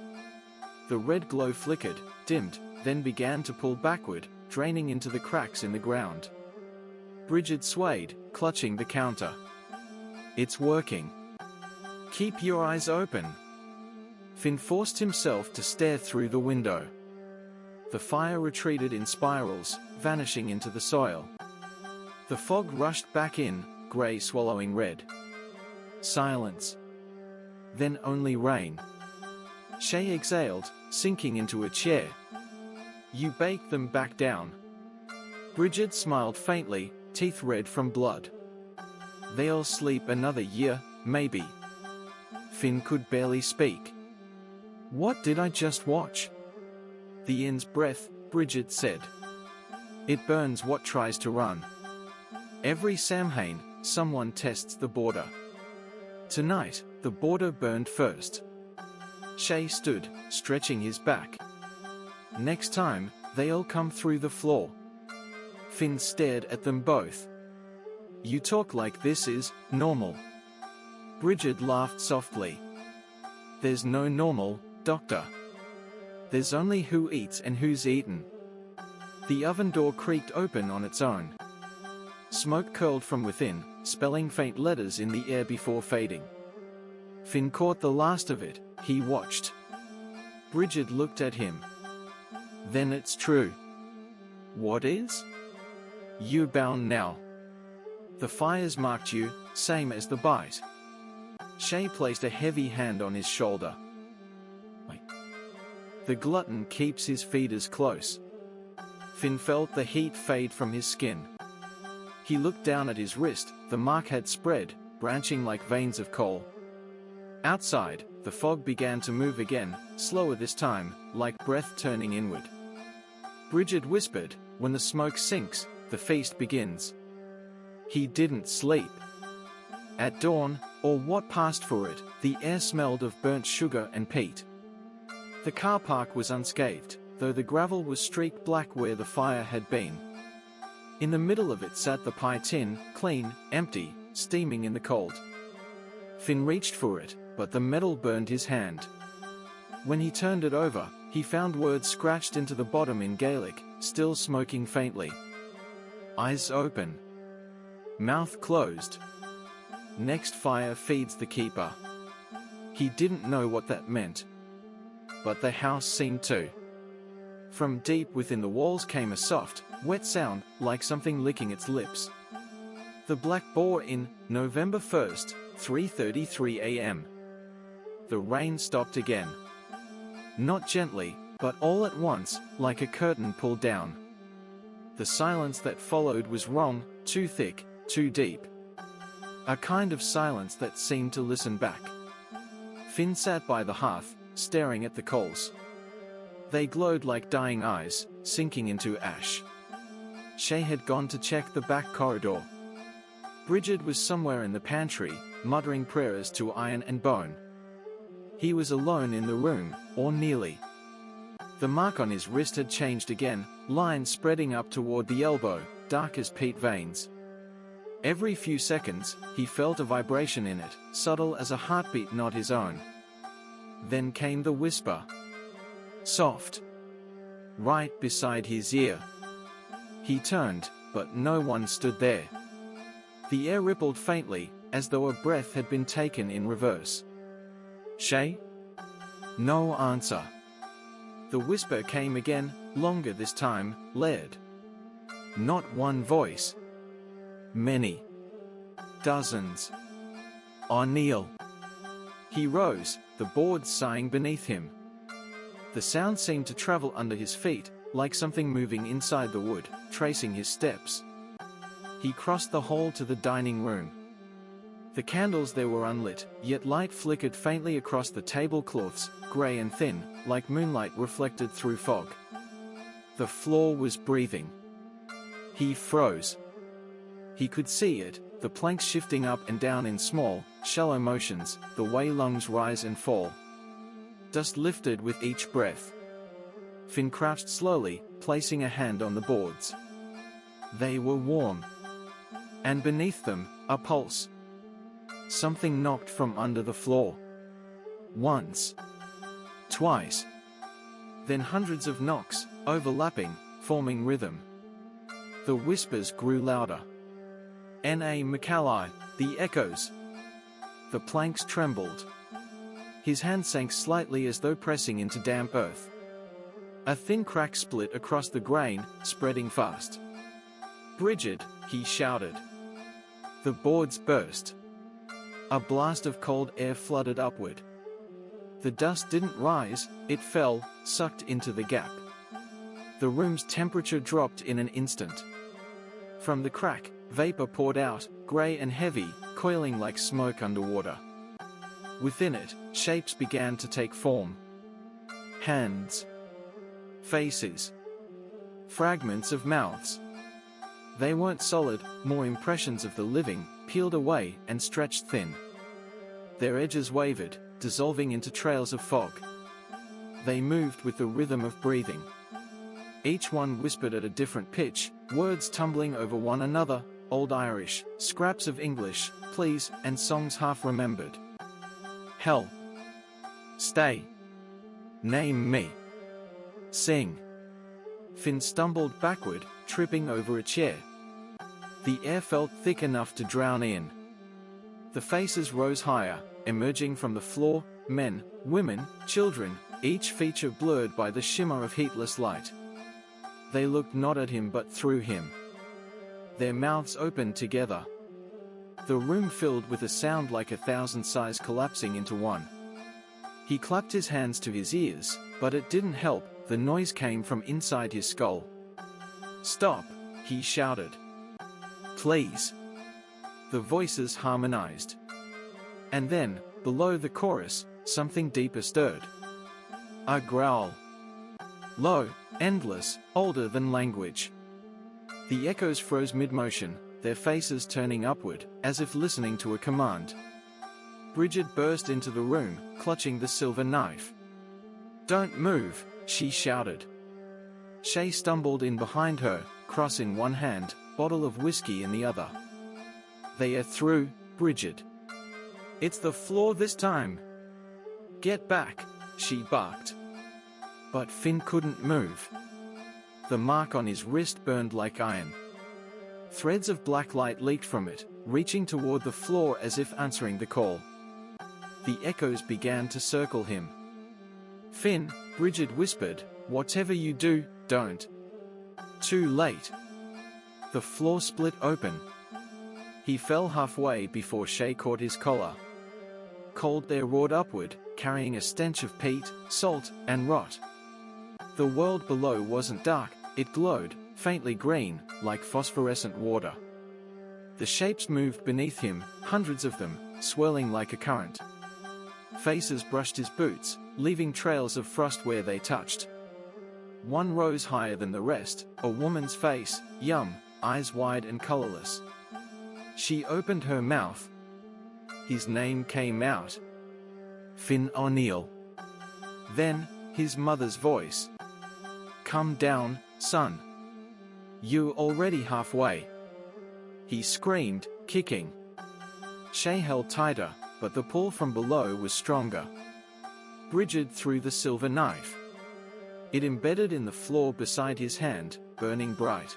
The red glow flickered, dimmed, then began to pull backward, draining into the cracks in the ground. Bridget swayed, clutching the counter. "It's working. Keep your eyes open." Finn forced himself to stare through the window. The fire retreated in spirals, vanishing into the soil. The fog rushed back in, grey swallowing red. Silence. Then only rain. Shay exhaled, sinking into a chair. "You baked them back down." Bridget smiled faintly, teeth red from blood. "They'll sleep another year, maybe." Finn could barely speak. "What did I just watch?" "The inn's breath," Bridget said. "It burns what tries to run. Every Samhain, someone tests the border. Tonight, the border burned first." Shay stood, stretching his back. "Next time, they'll come through the floor." Finn stared at them both. "You talk like this is normal." Bridget laughed softly. "There's no normal, Doctor. There's only who eats and who's eaten." The oven door creaked open on its own. Smoke curled from within, spelling faint letters in the air before fading. Finn caught the last of it. He watched. Bridget looked at him. "Then it's true." "What is?" "You're bound now. The fires marked you, same as the bite." Shay placed a heavy hand on his shoulder. "Wait." The glutton keeps his feeders close. Finn felt the heat fade from his skin. He looked down at his wrist. The mark had spread, branching like veins of coal. Outside, the fog began to move again, slower this time, like breath turning inward. Bridget whispered, "When the smoke sinks, the feast begins." He didn't sleep. At dawn, or what passed for it, the air smelled of burnt sugar and peat. The car park was unscathed, though the gravel was streaked black where the fire had been. In the middle of it sat the pie tin, clean, empty, steaming in the cold. Finn reached for it, but the metal burned his hand. When he turned it over, he found words scratched into the bottom in Gaelic, still smoking faintly. "Eyes open. Mouth closed. Next fire feeds the keeper." He didn't know what that meant. But the house seemed to. From deep within the walls came a soft, wet sound, like something licking its lips. The Black Boar Inn, November 1st, 3:33 a.m. The rain stopped again. Not gently, but all at once, like a curtain pulled down. The silence that followed was wrong, too thick, too deep. A kind of silence that seemed to listen back. Finn sat by the hearth, staring at the coals. They glowed like dying eyes, sinking into ash. Shay had gone to check the back corridor. Bridget was somewhere in the pantry, muttering prayers to iron and bone. He was alone in the room, or nearly. The mark on his wrist had changed again, lines spreading up toward the elbow, dark as peat veins. Every few seconds, he felt a vibration in it, subtle as a heartbeat not his own. Then came the whisper. soft, right beside his ear. He turned, but no one stood there. The air rippled faintly, as though a breath had been taken in reverse. "Shay?" No answer. The whisper came again, longer this time, layered. Not one voice. Many. Dozens. O'Neill. He rose, the boards sighing beneath him. The sound seemed to travel under his feet, like something moving inside the wood, tracing his steps. He crossed the hall to the dining room. The candles there were unlit, yet light flickered faintly across the tablecloths, grey and thin, like moonlight reflected through fog. The floor was breathing. He froze. He could see it, the planks shifting up and down in small, shallow motions, the way lungs rise and fall. Dust lifted with each breath. Finn crouched slowly, placing a hand on the boards. They were warm. And beneath them, a pulse. Something knocked from under the floor. Once. Twice. Then hundreds of knocks, overlapping, forming rhythm. The whispers grew louder. N.A. Macaulay, the echoes. The planks trembled. His hand sank slightly as though pressing into damp earth. A thin crack split across the grain, spreading fast. "Bridget," he shouted. The boards burst. A blast of cold air flooded upward. The dust didn't rise, it fell, sucked into the gap. The room's temperature dropped in an instant. From the crack, vapor poured out, grey and heavy, coiling like smoke underwater. Within it, shapes began to take form. Hands. Faces. Fragments of mouths. They weren't solid, more impressions of the living, peeled away and stretched thin. Their edges wavered, dissolving into trails of fog. They moved with the rhythm of breathing. Each one whispered at a different pitch, words tumbling over one another, Old Irish, scraps of English, please, and songs half remembered. Help. Stay. Name me. Sing. Finn stumbled backward, tripping over a chair. The air felt thick enough to drown in. The faces rose higher, emerging from the floor, men, women, children, each feature blurred by the shimmer of heatless light. They looked not at him but through him. Their mouths opened together. The room filled with a sound like 1,000 sighs collapsing into one. He clapped his hands to his ears, but it didn't help, the noise came from inside his skull. "Stop," he shouted. "Please." The voices harmonized. And then, below the chorus, something deeper stirred. A growl. Low, endless, older than language. The echoes froze mid-motion, their faces turning upward, as if listening to a command. Bridget burst into the room, clutching the silver knife. "Don't move," she shouted. Shay stumbled in behind her, cross in one hand, bottle of whiskey in the other. "They are through, Bridget. It's the floor this time." "Get back," she barked. But Finn couldn't move. The mark on his wrist burned like iron. Threads of black light leaked from it, reaching toward the floor as if answering the call. The echoes began to circle him. "Finn," Bridget whispered, "whatever you do, don't." Too late. The floor split open. He fell halfway before Shay caught his collar. Cold air roared upward, carrying a stench of peat, salt, and rot. The world below wasn't dark, it glowed, faintly green, like phosphorescent water. The shapes moved beneath him, hundreds of them, swirling like a current. Faces brushed his boots, leaving trails of frost where they touched. One rose higher than the rest, a woman's face, young, eyes wide and colorless. She opened her mouth. His name came out. Finn O'Neill. Then, his mother's voice. "Come down, son. You're already halfway." He screamed, kicking. Shay held tighter, but the pull from below was stronger. Bridget threw the silver knife. It embedded in the floor beside his hand, burning bright.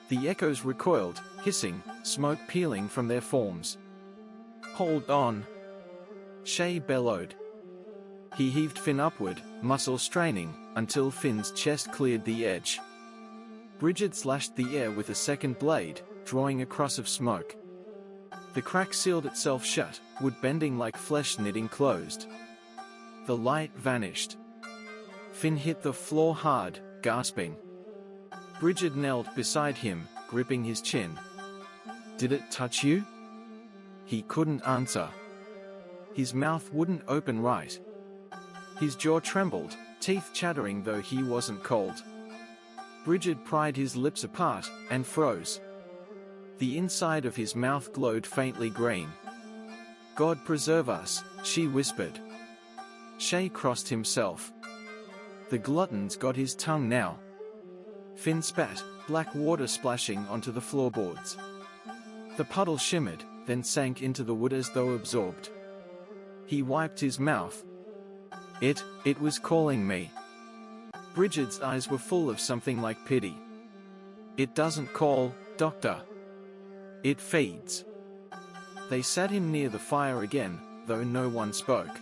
The echoes recoiled, hissing, smoke peeling from their forms. "Hold on!" Shay bellowed. He heaved Finn upward, muscle straining, until Finn's chest cleared the edge. Bridget slashed the air with a second blade, drawing a cross of smoke. The crack sealed itself shut, wood bending like flesh knitting closed. The light vanished. Finn hit the floor hard, gasping. Bridget knelt beside him, gripping his chin. "Did it touch you?" He couldn't answer. His mouth wouldn't open right. His jaw trembled, teeth chattering though he wasn't cold. Bridget pried his lips apart, and froze. The inside of his mouth glowed faintly green. "God preserve us," she whispered. Shay crossed himself. The glutton's got his tongue now. Finn spat, black water splashing onto the floorboards. The puddle shimmered, then sank into the wood as though absorbed. He wiped his mouth. It was calling me." Bridget's eyes were full of something like pity. "It doesn't call, Doctor. It feeds." They sat him near the fire again, though no one spoke.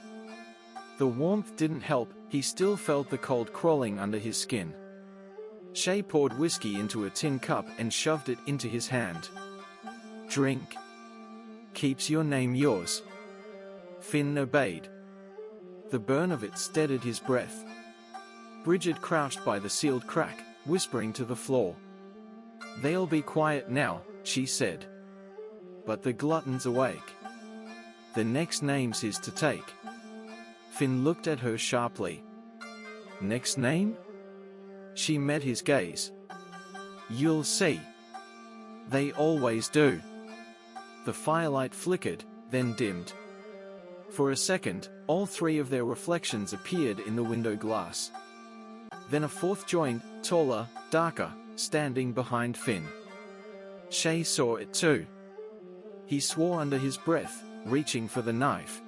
The warmth didn't help, he still felt the cold crawling under his skin. Shay poured whiskey into a tin cup and shoved it into his hand. "Drink. Keeps your name yours." Finn obeyed. The burn of it steadied his breath. Bridget crouched by the sealed crack, whispering to the floor. "They'll be quiet now," she said. "But the glutton's awake. The next name's his to take." Finn looked at her sharply. "Next name?" She met his gaze. "You'll see. They always do." The firelight flickered, then dimmed. For a second, all three of their reflections appeared in the window glass. Then a fourth joined, taller, darker, standing behind Finn. Shay saw it too. He swore under his breath, reaching for the knife.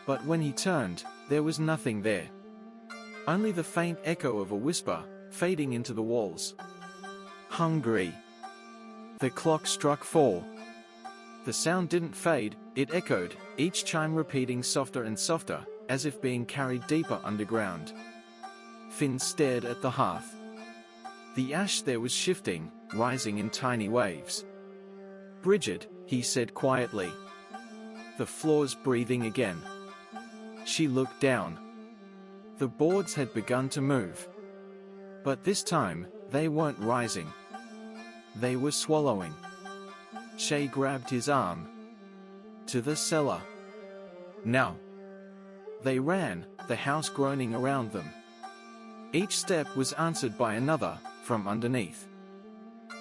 But when he turned, there was nothing there. Only the faint echo of a whisper, fading into the walls. "Hungry." The clock struck 4. The sound didn't fade, it echoed, each chime repeating softer and softer, as if being carried deeper underground. Finn stared at the hearth. The ash there was shifting, rising in tiny waves. "Bridget," he said quietly. "The floor's breathing again." She looked down. The boards had begun to move. But this time, they weren't rising. They were swallowing. Shay grabbed his arm. "To the cellar. Now." They ran, the house groaning around them. Each step was answered by another, from underneath.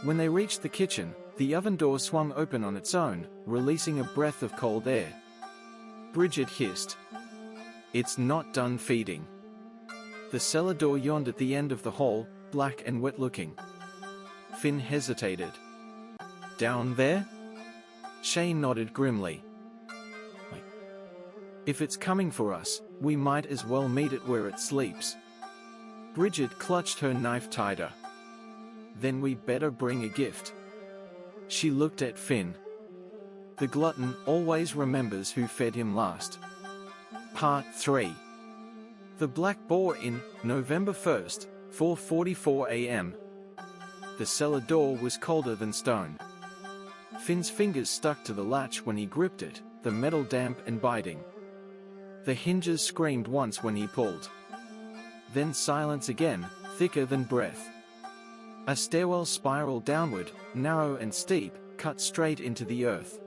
When they reached the kitchen, the oven door swung open on its own, releasing a breath of cold air. Bridget hissed. "It's not done feeding." The cellar door yawned at the end of the hall, black and wet-looking. Finn hesitated. "Down there?" Shay nodded grimly. "If it's coming for us, we might as well meet it where it sleeps." Bridget clutched her knife tighter. "Then we better bring a gift." She looked at Finn. The glutton always remembers who fed him last. Part 3. The Black Boar Inn, November 1st, 4:44 a.m. The cellar door was colder than stone. Finn's fingers stuck to the latch when he gripped it, the metal damp and biting. The hinges screamed once when he pulled. Then silence again, thicker than breath. A stairwell spiraled downward, narrow and steep, cut straight into the earth.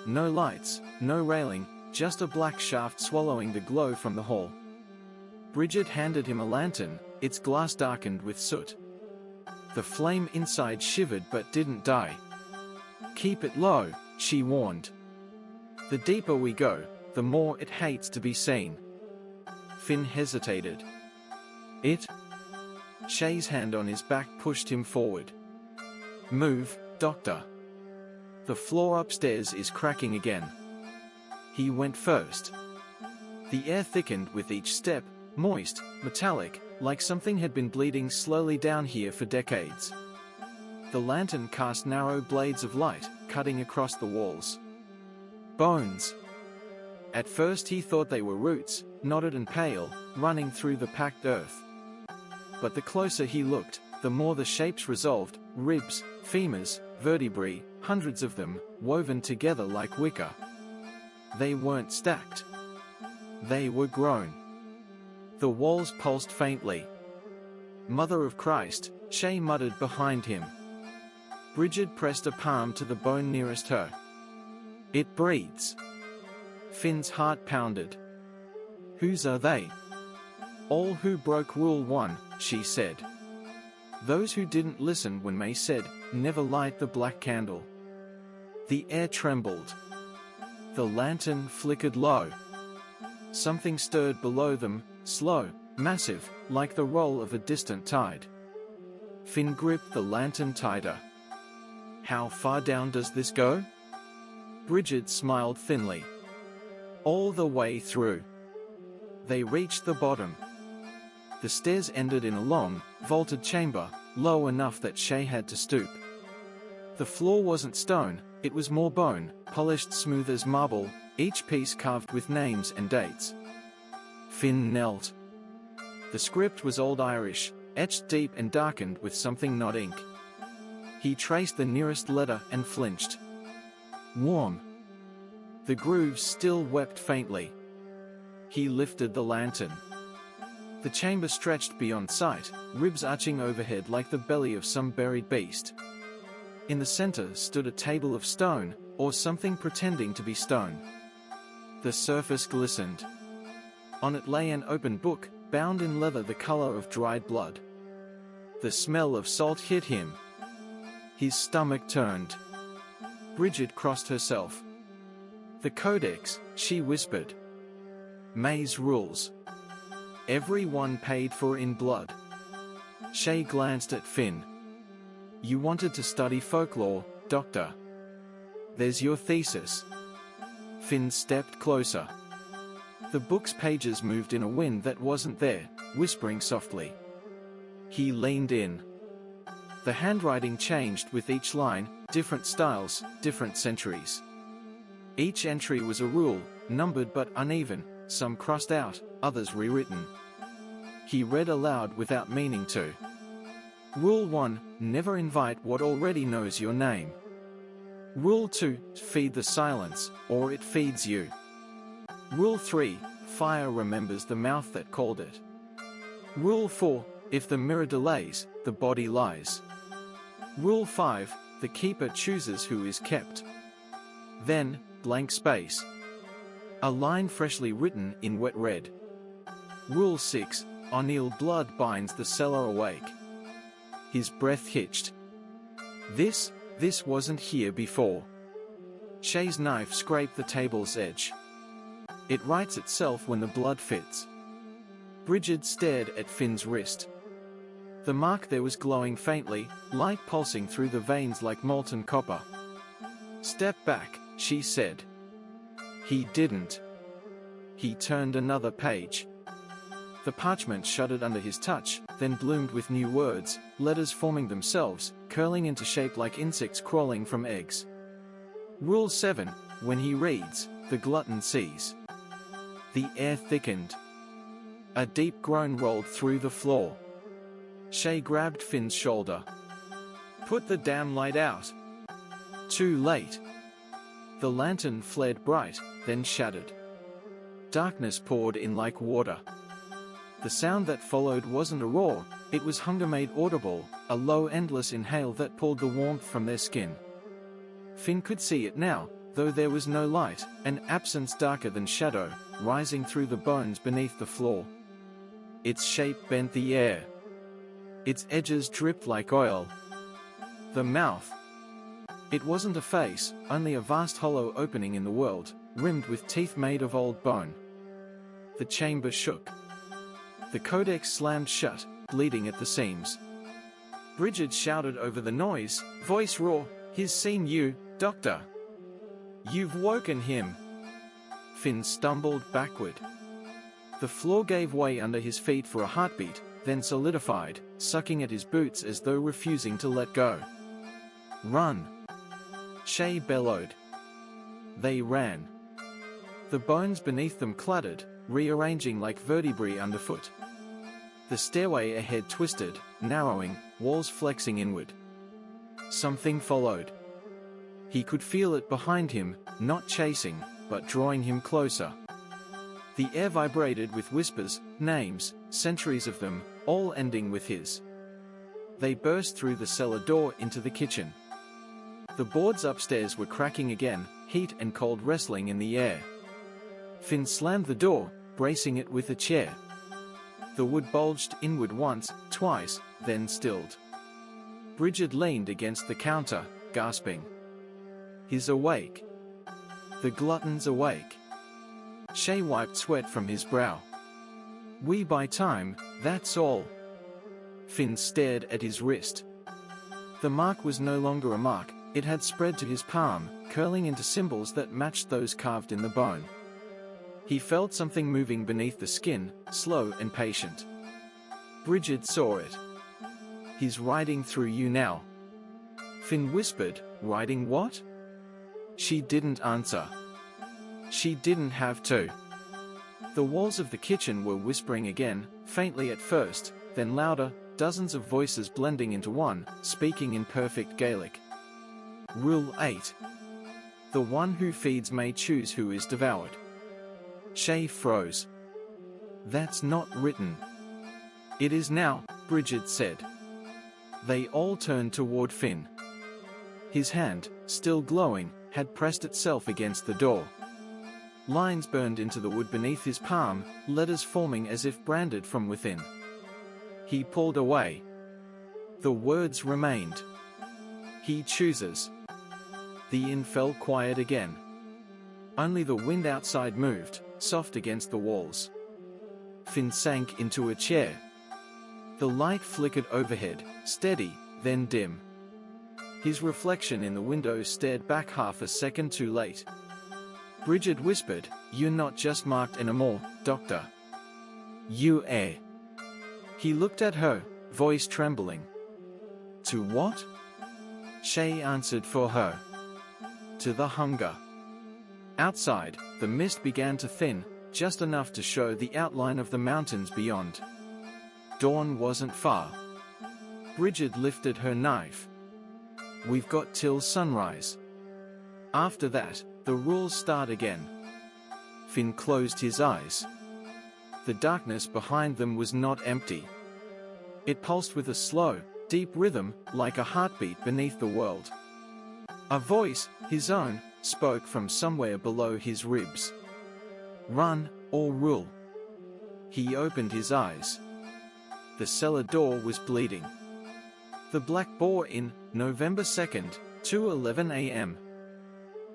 No lights, no railing, just a black shaft swallowing the glow from the hall. Bridget handed him a lantern, its glass darkened with soot. The flame inside shivered but didn't die. "Keep it low," she warned. "The deeper we go, the more it hates to be seen." Finn hesitated. "It?" Shay's hand on his back pushed him forward. "Move, Doctor. The floor upstairs is cracking again." He went first. The air thickened with each step, moist, metallic, like something had been bleeding slowly down here for decades. The lantern cast narrow blades of light, cutting across the walls. Bones. At first he thought they were roots, knotted and pale, running through the packed earth. But the closer he looked, the more the shapes resolved: ribs, femurs, vertebrae, hundreds of them, woven together like wicker. They weren't stacked. They were grown. The walls pulsed faintly. "Mother of Christ," Shay muttered behind him. Bridget pressed a palm to the bone nearest her. "It breathes." Finn's heart pounded. "Whose are they?" "All who broke Rule 1, she said. "Those who didn't listen when May said, 'Never light the black candle.'" The air trembled. The lantern flickered low. Something stirred below them, slow, massive, like the roll of a distant tide. Finn gripped the lantern tighter. "How far down does this go?" Bridget smiled thinly. "All the way through." They reached the bottom. The stairs ended in a long, vaulted chamber, low enough that Shay had to stoop. The floor wasn't stone, it was more bone, polished smooth as marble, each piece carved with names and dates. Finn knelt. The script was Old Irish, etched deep and darkened with something not ink. He traced the nearest letter and flinched. Warm. The grooves still wept faintly. He lifted the lantern. The chamber stretched beyond sight, ribs arching overhead like the belly of some buried beast. In the center stood a table of stone, or something pretending to be stone. The surface glistened. On it lay an open book, bound in leather the color of dried blood. The smell of salt hit him. His stomach turned. Bridget crossed herself. "The Codex," she whispered. "May's rules. Every one paid for in blood." Shay glanced at Finn. "You wanted to study folklore, Doctor. There's your thesis." Finn stepped closer. The book's pages moved in a wind that wasn't there, whispering softly. He leaned in. The handwriting changed with each line, different styles, different centuries. Each entry was a rule, numbered but uneven, some crossed out, others rewritten. He read aloud without meaning to. Rule 1, never invite what already knows your name. Rule 2, feed the silence, or it feeds you. Rule 3, fire remembers the mouth that called it. Rule 4, if the mirror delays, the body lies. Rule 5, the keeper chooses who is kept. Then, blank space. A line freshly written in wet red. Rule 6, O'Neill blood binds the cellar awake. His breath hitched. This wasn't here before. Shay's knife scraped the table's edge. It writes itself when the blood fits. Bridget stared at Finn's wrist. The mark there was glowing faintly, light pulsing through the veins like molten copper. "Step back," she said. He didn't. He turned another page. The parchment shuddered under his touch, then bloomed with new words, letters forming themselves, curling into shape like insects crawling from eggs. Rule 7, when he reads, the glutton sees. The air thickened. A deep groan rolled through the floor. Shay grabbed Finn's shoulder. "Put the damn light out." Too late. The lantern flared bright, then shattered. Darkness poured in like water. The sound that followed wasn't a roar, it was hunger made audible, a low endless inhale that pulled the warmth from their skin. Finn could see it now, though there was no light, an absence darker than shadow, rising through the bones beneath the floor. Its shape bent the air. Its edges dripped like oil. The mouth. It wasn't a face, only a vast hollow opening in the world, rimmed with teeth made of old bone. The chamber shook. The codex slammed shut, bleeding at the seams. Bridget shouted over the noise, voice raw, "He's seen you, Doctor. You've woken him." Finn stumbled backward. The floor gave way under his feet for a heartbeat, then solidified, sucking at his boots as though refusing to let go. "Run!" Shay bellowed. They ran. The bones beneath them clattered, rearranging like vertebrae underfoot. The stairway ahead twisted, narrowing, walls flexing inward. Something followed. He could feel it behind him, not chasing, but drawing him closer. The air vibrated with whispers, names, centuries of them, all ending with his. They burst through the cellar door into the kitchen. The boards upstairs were cracking again, heat and cold wrestling in the air. Finn slammed the door, bracing it with a chair. The wood bulged inward once, twice, then stilled. Bridget leaned against the counter, gasping. "He's awake. The glutton's awake." Shay wiped sweat from his brow. "We buy time, that's all." Finn stared at his wrist. The mark was no longer a mark, it had spread to his palm, curling into symbols that matched those carved in the bone. He felt something moving beneath the skin, slow and patient. Bridget saw it. "He's riding through you now." Finn whispered, "Riding what?" She didn't answer. She didn't have to. The walls of the kitchen were whispering again, faintly at first, then louder, dozens of voices blending into one, speaking in perfect Gaelic. Rule 8. The one who feeds may choose who is devoured. Shay froze. "That's not written." "It is now," Bridget said. They all turned toward Finn. His hand, still glowing, had pressed itself against the door. Lines burned into the wood beneath his palm, letters forming as if branded from within. He pulled away. The words remained. "He chooses." The inn fell quiet again. Only the wind outside moved, soft against the walls. Finn sank into a chair. The light flickered overhead, steady, then dim. His reflection in the window stared back half a second too late. Bridget whispered, "You're not just marked anymore, Doctor. You are." He looked at her, voice trembling. "To what?" Shay answered for her. "To the hunger." Outside, the mist began to thin, just enough to show the outline of the mountains beyond. Dawn wasn't far. Bridget lifted her knife. "We've got till sunrise. After that, the rules start again." Finn closed his eyes. The darkness behind them was not empty. It pulsed with a slow, deep rhythm, like a heartbeat beneath the world. A voice, his own, spoke from somewhere below his ribs. "Run, or rule." He opened his eyes. The cellar door was bleeding. The Black Boar Inn, November 2nd, 2:11 a.m.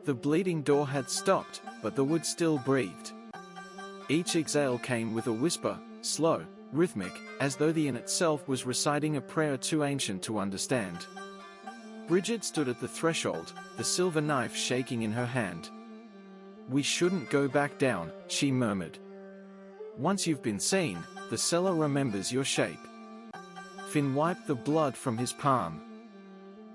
The bleeding door had stopped, but the wood still breathed. Each exhale came with a whisper, slow, rhythmic, as though the inn itself was reciting a prayer too ancient to understand. Bridget stood at the threshold, the silver knife shaking in her hand. "We shouldn't go back down," she murmured. "Once you've been seen, the cellar remembers your shape." Finn wiped the blood from his palm.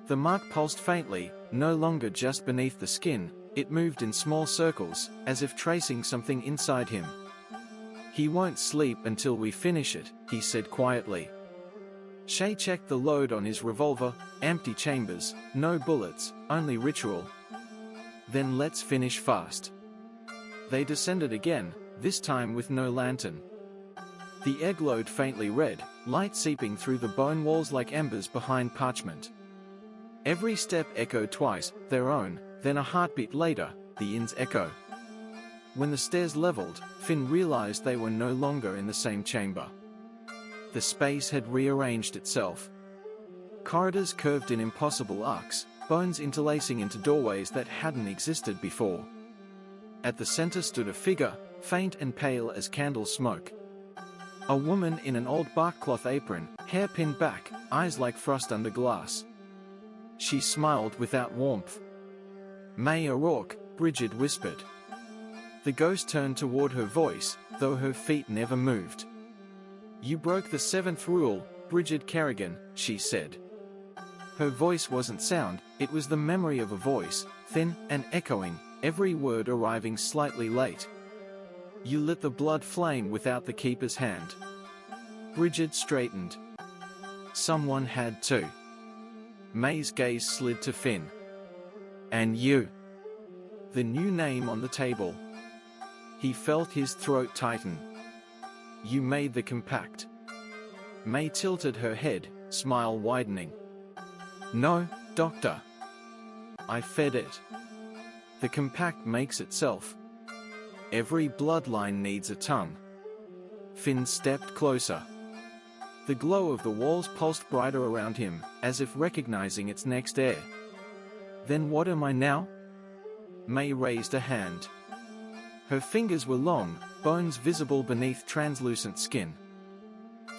The mark pulsed faintly, no longer just beneath the skin, it moved in small circles, as if tracing something inside him. "He won't sleep until we finish it," he said quietly. Shay checked the load on his revolver, empty chambers, no bullets, only ritual. "Then let's finish fast." They descended again, this time with no lantern. The air glowed faintly red, light seeping through the bone walls like embers behind parchment. Every step echoed twice, their own, then a heartbeat later, the inn's echo. When the stairs leveled, Finn realized they were no longer in the same chamber. The space had rearranged itself. Corridors curved in impossible arcs, bones interlacing into doorways that hadn't existed before. At the center stood a figure, faint and pale as candle smoke. A woman in an old barkcloth apron, hair pinned back, eyes like frost under glass. She smiled without warmth. "May O'Rourke," Bridget whispered. The ghost turned toward her voice, though her feet never moved. You broke the 7th rule, Bridget Kerrigan, she said. Her voice wasn't sound, it was the memory of a voice, thin and echoing, every word arriving slightly late. You lit the blood flame without the keeper's hand. Bridget straightened. Someone had to. May's gaze slid to Finn. And you. The new name on the table. He felt his throat tighten. You made the compact. May tilted her head, smile widening. No, Doctor. I fed it. The compact makes itself. Every bloodline needs a tongue. Finn stepped closer. The glow of the walls pulsed brighter around him, as if recognizing its next heir. Then what am I now? May raised a hand. Her fingers were long, bones visible beneath translucent skin.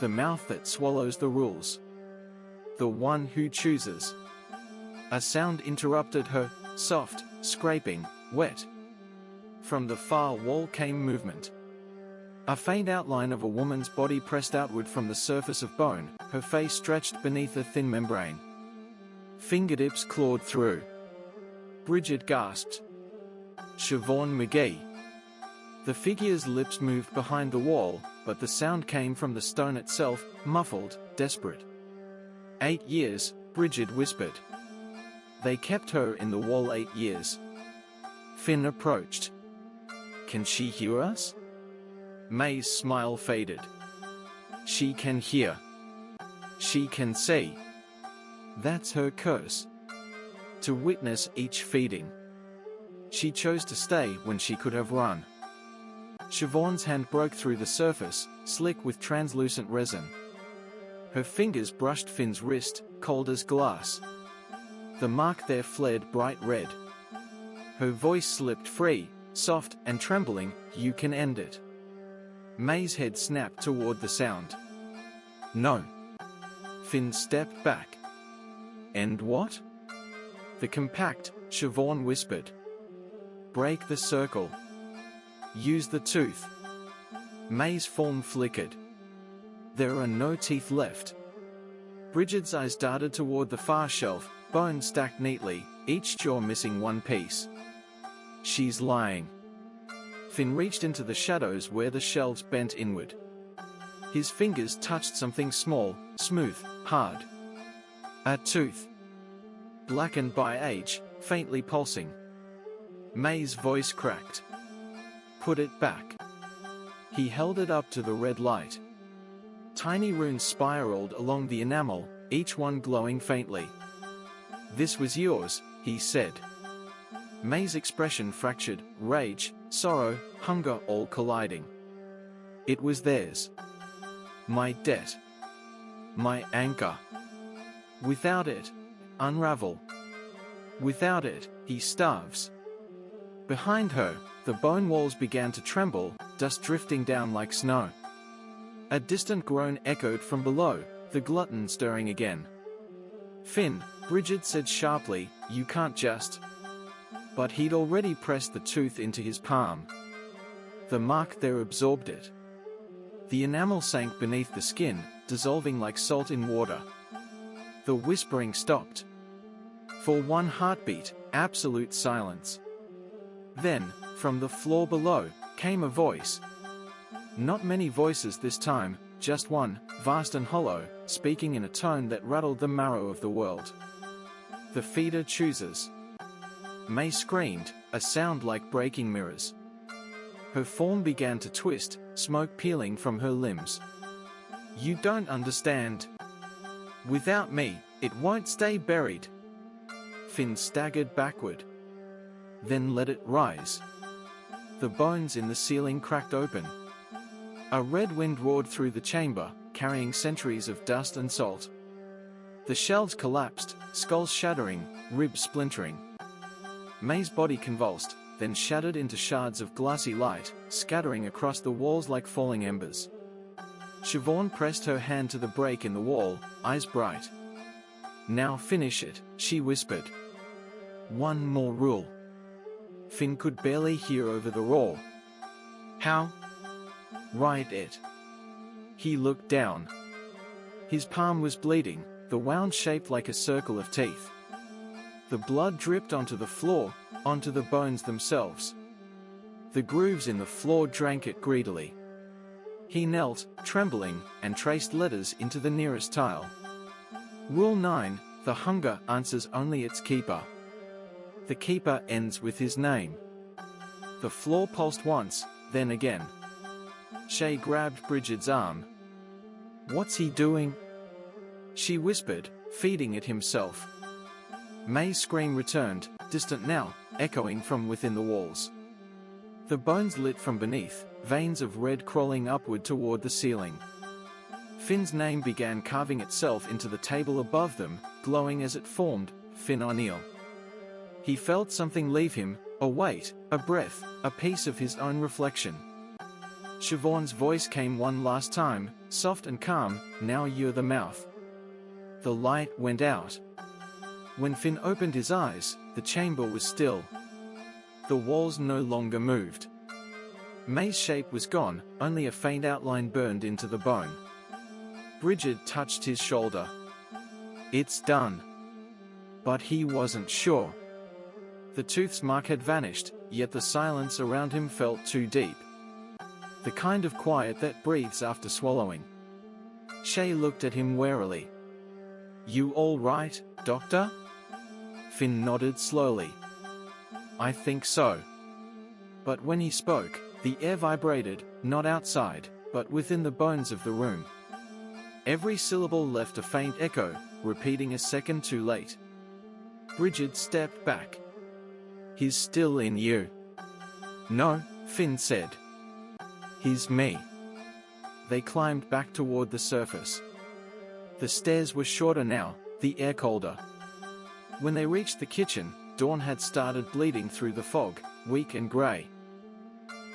The mouth that swallows the rules. The one who chooses. A sound interrupted her, soft, scraping, wet. From the far wall came movement. A faint outline of a woman's body pressed outward from the surface of bone, her face stretched beneath a thin membrane. Fingertips clawed through. Bridget gasped. Siobhan McGee. The figure's lips moved behind the wall, but the sound came from the stone itself, muffled, desperate. 8 years, Bridget whispered. They kept her in the wall 8 years. Finn approached. Can she hear us? May's smile faded. She can hear. She can see. That's her curse. To witness each feeding. She chose to stay when she could have run. Siobhan's hand broke through the surface, slick with translucent resin. Her fingers brushed Finn's wrist, cold as glass. The mark there flared bright red. Her voice slipped free, soft and trembling, you can end it. May's head snapped toward the sound. No. Finn stepped back. End what? The compact, Siobhan whispered. Break the circle. Use the tooth. May's form flickered. There are no teeth left. Bridget's eyes darted toward the far shelf, bones stacked neatly, each jaw missing one piece. She's lying. Finn reached into the shadows where the shelves bent inward. His fingers touched something small, smooth, hard. A tooth. Blackened by age, faintly pulsing. May's voice cracked. Put it back. He held it up to the red light. Tiny runes spiraled along the enamel, each one glowing faintly. This was yours, he said. May's expression fractured, rage, sorrow, hunger all colliding. It was theirs. My debt. My anchor. Without it, unravel. Without it, he starves. Behind her, the bone walls began to tremble, dust drifting down like snow. A distant groan echoed from below, the glutton stirring again. Finn, Bridget said sharply, you can't just... But he'd already pressed the tooth into his palm. The mark there absorbed it. The enamel sank beneath the skin, dissolving like salt in water. The whispering stopped. For one heartbeat, absolute silence. Then, from the floor below, came a voice. Not many voices this time, just one, vast and hollow, speaking in a tone that rattled the marrow of the world. The feeder chooses. May screamed, a sound like breaking mirrors. Her form began to twist, smoke peeling from her limbs. You don't understand. Without me, it won't stay buried. Finn staggered backward. Then let it rise. The bones in the ceiling cracked open. A red wind roared through the chamber, carrying centuries of dust and salt. The shelves collapsed, skulls shattering, ribs splintering. May's body convulsed, then shattered into shards of glassy light, scattering across the walls like falling embers. Siobhan pressed her hand to the break in the wall, eyes bright. Now finish it, she whispered. One more rule. Finn could barely hear over the roar. How? Write it. He looked down. His palm was bleeding, the wound shaped like a circle of teeth. The blood dripped onto the floor, onto the bones themselves. The grooves in the floor drank it greedily. He knelt, trembling, and traced letters into the nearest tile. Rule 9, the hunger answers only its keeper. The keeper ends with his name. The floor pulsed once, then again. Shay grabbed Bridget's arm. "What's he doing?" she whispered, feeding it himself. May's scream returned, distant now, echoing from within the walls. The bones lit from beneath, veins of red crawling upward toward the ceiling. Finn's name began carving itself into the table above them, glowing as it formed, Finn O'Neill. He felt something leave him, a weight, a breath, a piece of his own reflection. Siobhan's voice came one last time, soft and calm, "Now you're the mouth." The light went out. When Finn opened his eyes, the chamber was still. The walls no longer moved. May's shape was gone, only a faint outline burned into the bone. Bridget touched his shoulder. "It's done." But he wasn't sure. The tooth's mark had vanished, yet the silence around him felt too deep. The kind of quiet that breathes after swallowing. Shay looked at him warily. "You all right, Doctor?" Finn nodded slowly. "I think so." But when he spoke, the air vibrated, not outside, but within the bones of the room. Every syllable left a faint echo, repeating a second too late. Bridget stepped back. "He's still in you." "No," Finn said. "He's me." They climbed back toward the surface. The stairs were shorter now, the air colder. When they reached the kitchen, dawn had started bleeding through the fog, weak and grey.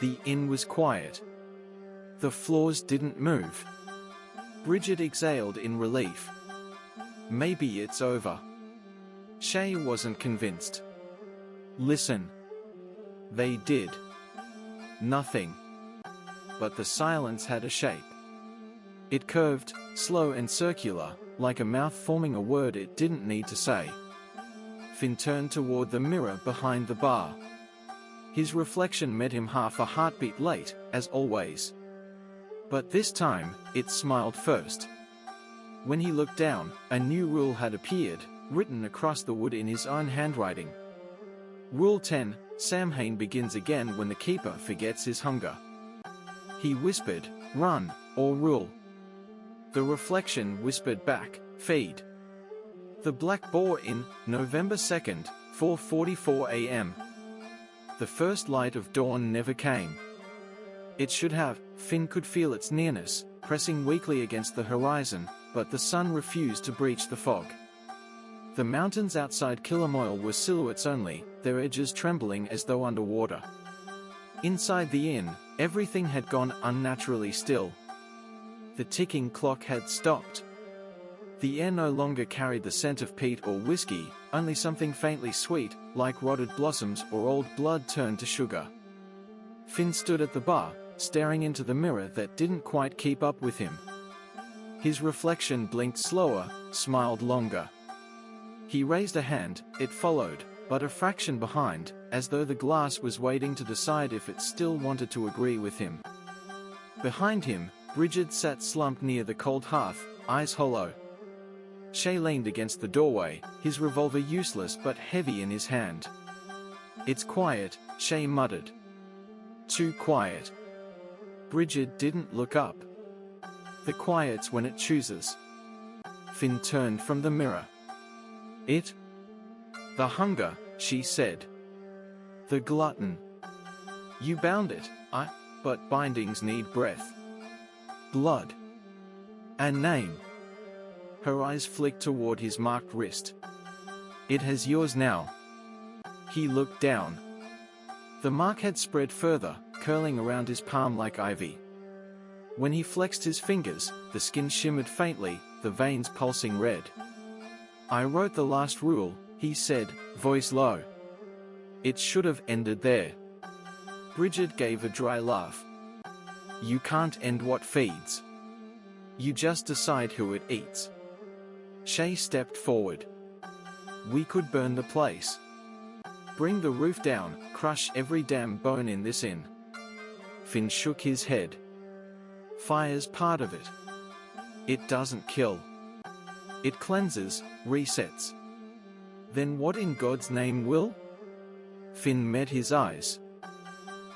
The inn was quiet. The floors didn't move. Bridget exhaled in relief. Maybe it's over. Shay wasn't convinced. "Listen." They did. Nothing. But the silence had a shape. It curved, slow and circular, like a mouth forming a word it didn't need to say. Finn turned toward the mirror behind the bar. His reflection met him half a heartbeat late, as always. But this time, it smiled first. When he looked down, a new rule had appeared, written across the wood in his own handwriting. Rule 10, Samhain begins again when the keeper forgets his hunger. He whispered, "Run, or rule." The reflection whispered back, "Feed." The Black Boar Inn, November 2nd, 4:44 a.m. The first light of dawn never came. It should have. Finn could feel its nearness, pressing weakly against the horizon, but the sun refused to breach the fog. The mountains outside Kilmaoil were silhouettes only, their edges trembling as though underwater. Inside the inn, everything had gone unnaturally still. The ticking clock had stopped. The air no longer carried the scent of peat or whiskey, only something faintly sweet, like rotted blossoms or old blood turned to sugar. Finn stood at the bar, staring into the mirror that didn't quite keep up with him. His reflection blinked slower, smiled longer. He raised a hand, it followed, but a fraction behind, as though the glass was waiting to decide if it still wanted to agree with him. Behind him, Bridget sat slumped near the cold hearth, eyes hollow. Shay leaned against the doorway, his revolver useless but heavy in his hand. "It's quiet," Shay muttered. "Too quiet." Bridget didn't look up. "The quiet's when it chooses." Finn turned from the mirror. "It?" "The hunger," she said. "The glutton. You bound it, but bindings need breath. Blood. A name." Her eyes flicked toward his marked wrist. "It has yours now." He looked down. The mark had spread further, curling around his palm like ivy. When he flexed his fingers, the skin shimmered faintly, the veins pulsing red. "I wrote the last rule," he said, voice low. "It should have ended there." Bridget gave a dry laugh. "You can't end what feeds." You just decide who it eats. Shay stepped forward. We could burn the place. Bring the roof down, crush every damn bone in this inn. Finn shook his head. Fire's part of it. It doesn't kill. It cleanses, resets. Then what in God's name will? Finn met his eyes.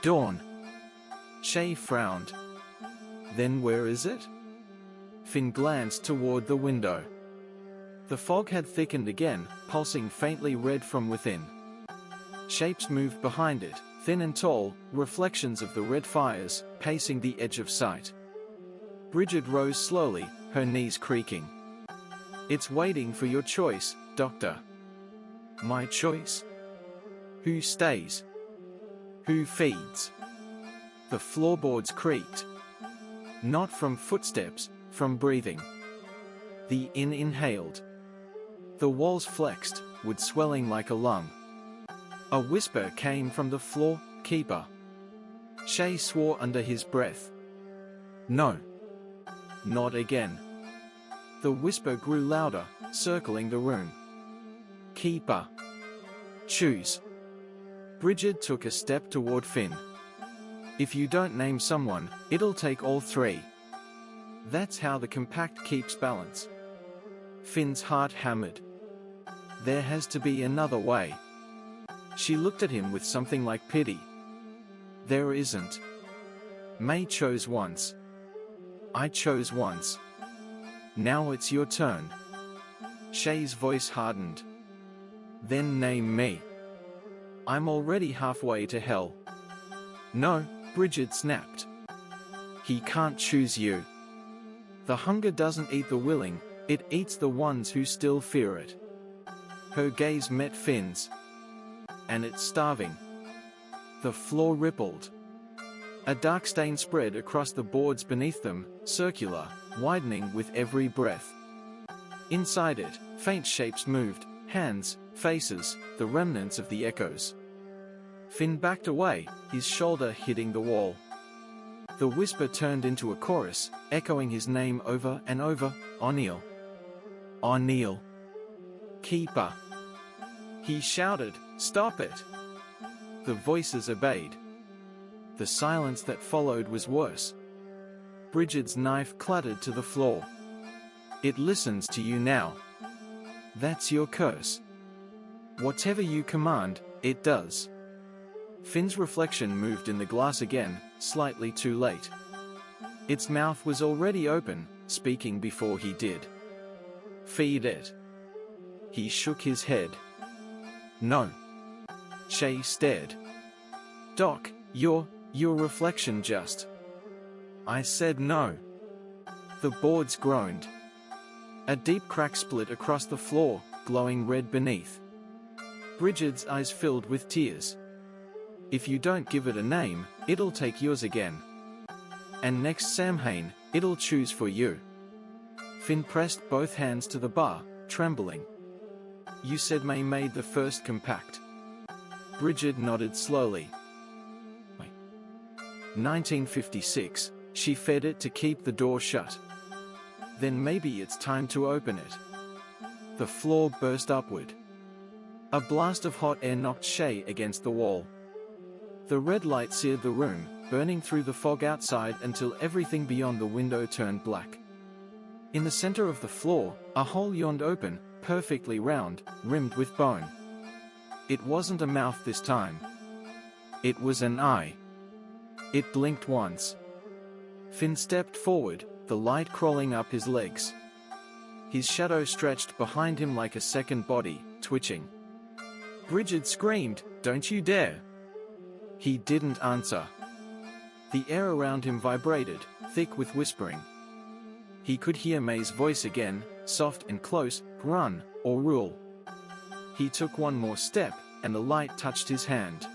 Dawn. Shay frowned. Then where is it? Finn glanced toward the window. The fog had thickened again, pulsing faintly red from within. Shapes moved behind it, thin and tall, reflections of the red fires, pacing the edge of sight. Bridget rose slowly, her knees creaking. It's waiting for your choice, Doctor. My choice? Who stays? Who feeds? The floorboards creaked. Not from footsteps, from breathing. The inn inhaled. The walls flexed, wood swelling like a lung. A whisper came from the floor, keeper. Shay swore under his breath. No. Not again. The whisper grew louder, circling the room. Keeper. Choose. Bridget took a step toward Finn. If you don't name someone, it'll take all three. That's how the compact keeps balance. Finn's heart hammered. There has to be another way. She looked at him with something like pity. There isn't. May chose once. I chose once. Now it's your turn. Shay's voice hardened. Then name me. I'm already halfway to hell. No, Bridget snapped. He can't choose you. The hunger doesn't eat the willing, it eats the ones who still fear it. Her gaze met Finn's. And it's starving. The floor rippled. A dark stain spread across the boards beneath them, circular, widening with every breath. Inside it, faint shapes moved, hands, faces, the remnants of the echoes. Finn backed away, his shoulder hitting the wall. The whisper turned into a chorus, echoing his name over and over, O'Neill. O'Neill. Keeper. He shouted, "Stop it!" The voices obeyed. The silence that followed was worse. Bridget's knife clattered to the floor. It listens to you now. That's your curse. Whatever you command, it does. Finn's reflection moved in the glass again, slightly too late. Its mouth was already open, speaking before he did. Feed it. He shook his head. No. Shay stared. Doc, your reflection just. I said no. The boards groaned. A deep crack split across the floor, glowing red beneath. Bridget's eyes filled with tears. If you don't give it a name, it'll take yours again. And next Samhain, it'll choose for you. Finn pressed both hands to the bar, trembling. You said May made the first compact. Bridget nodded slowly. 1956, she fed it to keep the door shut. Then maybe it's time to open it. The floor burst upward. A blast of hot air knocked Shay against the wall. The red light seared the room, burning through the fog outside until everything beyond the window turned black. In the center of the floor, a hole yawned open, perfectly round, rimmed with bone. It wasn't a mouth this time. It was an eye. It blinked once. Finn stepped forward, the light crawling up his legs. His shadow stretched behind him like a second body, twitching. Bridget screamed, "Don't you dare!" He didn't answer. The air around him vibrated, thick with whispering. He could hear May's voice again, soft and close, "Run, or rule." He took one more step, and the light touched his hand.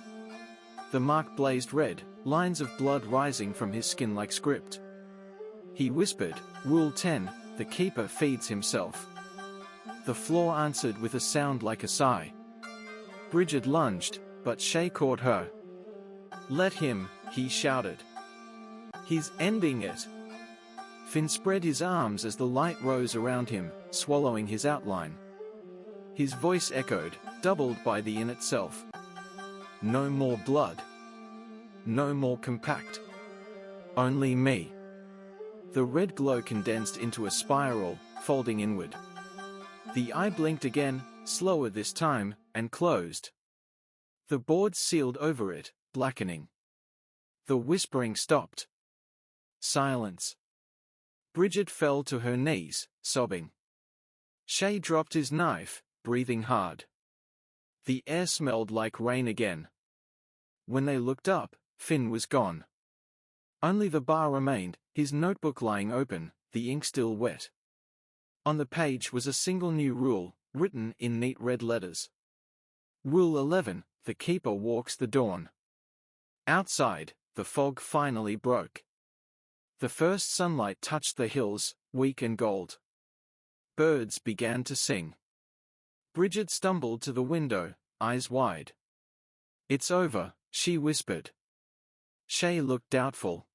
The mark blazed red, lines of blood rising from his skin like script. He whispered, "Rule 10, the keeper feeds himself." The floor answered with a sound like a sigh. Bridget lunged, but Shay caught her. "Let him," he shouted. "He's ending it." Finn spread his arms as the light rose around him, swallowing his outline. His voice echoed, doubled by the inn itself. No more blood. No more compact. Only me. The red glow condensed into a spiral, folding inward. The eye blinked again, slower this time, and closed. The boards sealed over it, blackening. The whispering stopped. Silence. Bridget fell to her knees, sobbing. Shay dropped his knife, breathing hard. The air smelled like rain again. When they looked up, Finn was gone. Only the bar remained, his notebook lying open, the ink still wet. On the page was a single new rule, written in neat red letters. Rule 11, the keeper walks the dawn. Outside, the fog finally broke. The first sunlight touched the hills, weak and gold. Birds began to sing. Bridget stumbled to the window, eyes wide. It's over, she whispered. Shay looked doubtful.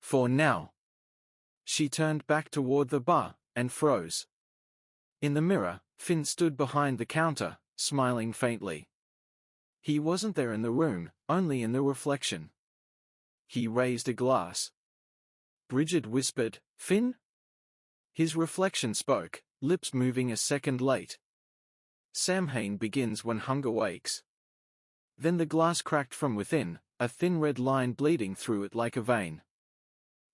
For now. She turned back toward the bar, and froze. In the mirror, Finn stood behind the counter, smiling faintly. He wasn't there in the room, only in the reflection. He raised a glass. Bridget whispered, Finn? His reflection spoke, lips moving a second late. Samhain begins when hunger wakes. Then the glass cracked from within, a thin red line bleeding through it like a vein.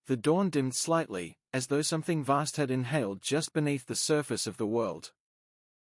The dawn dimmed slightly, as though something vast had inhaled just beneath the surface of the world.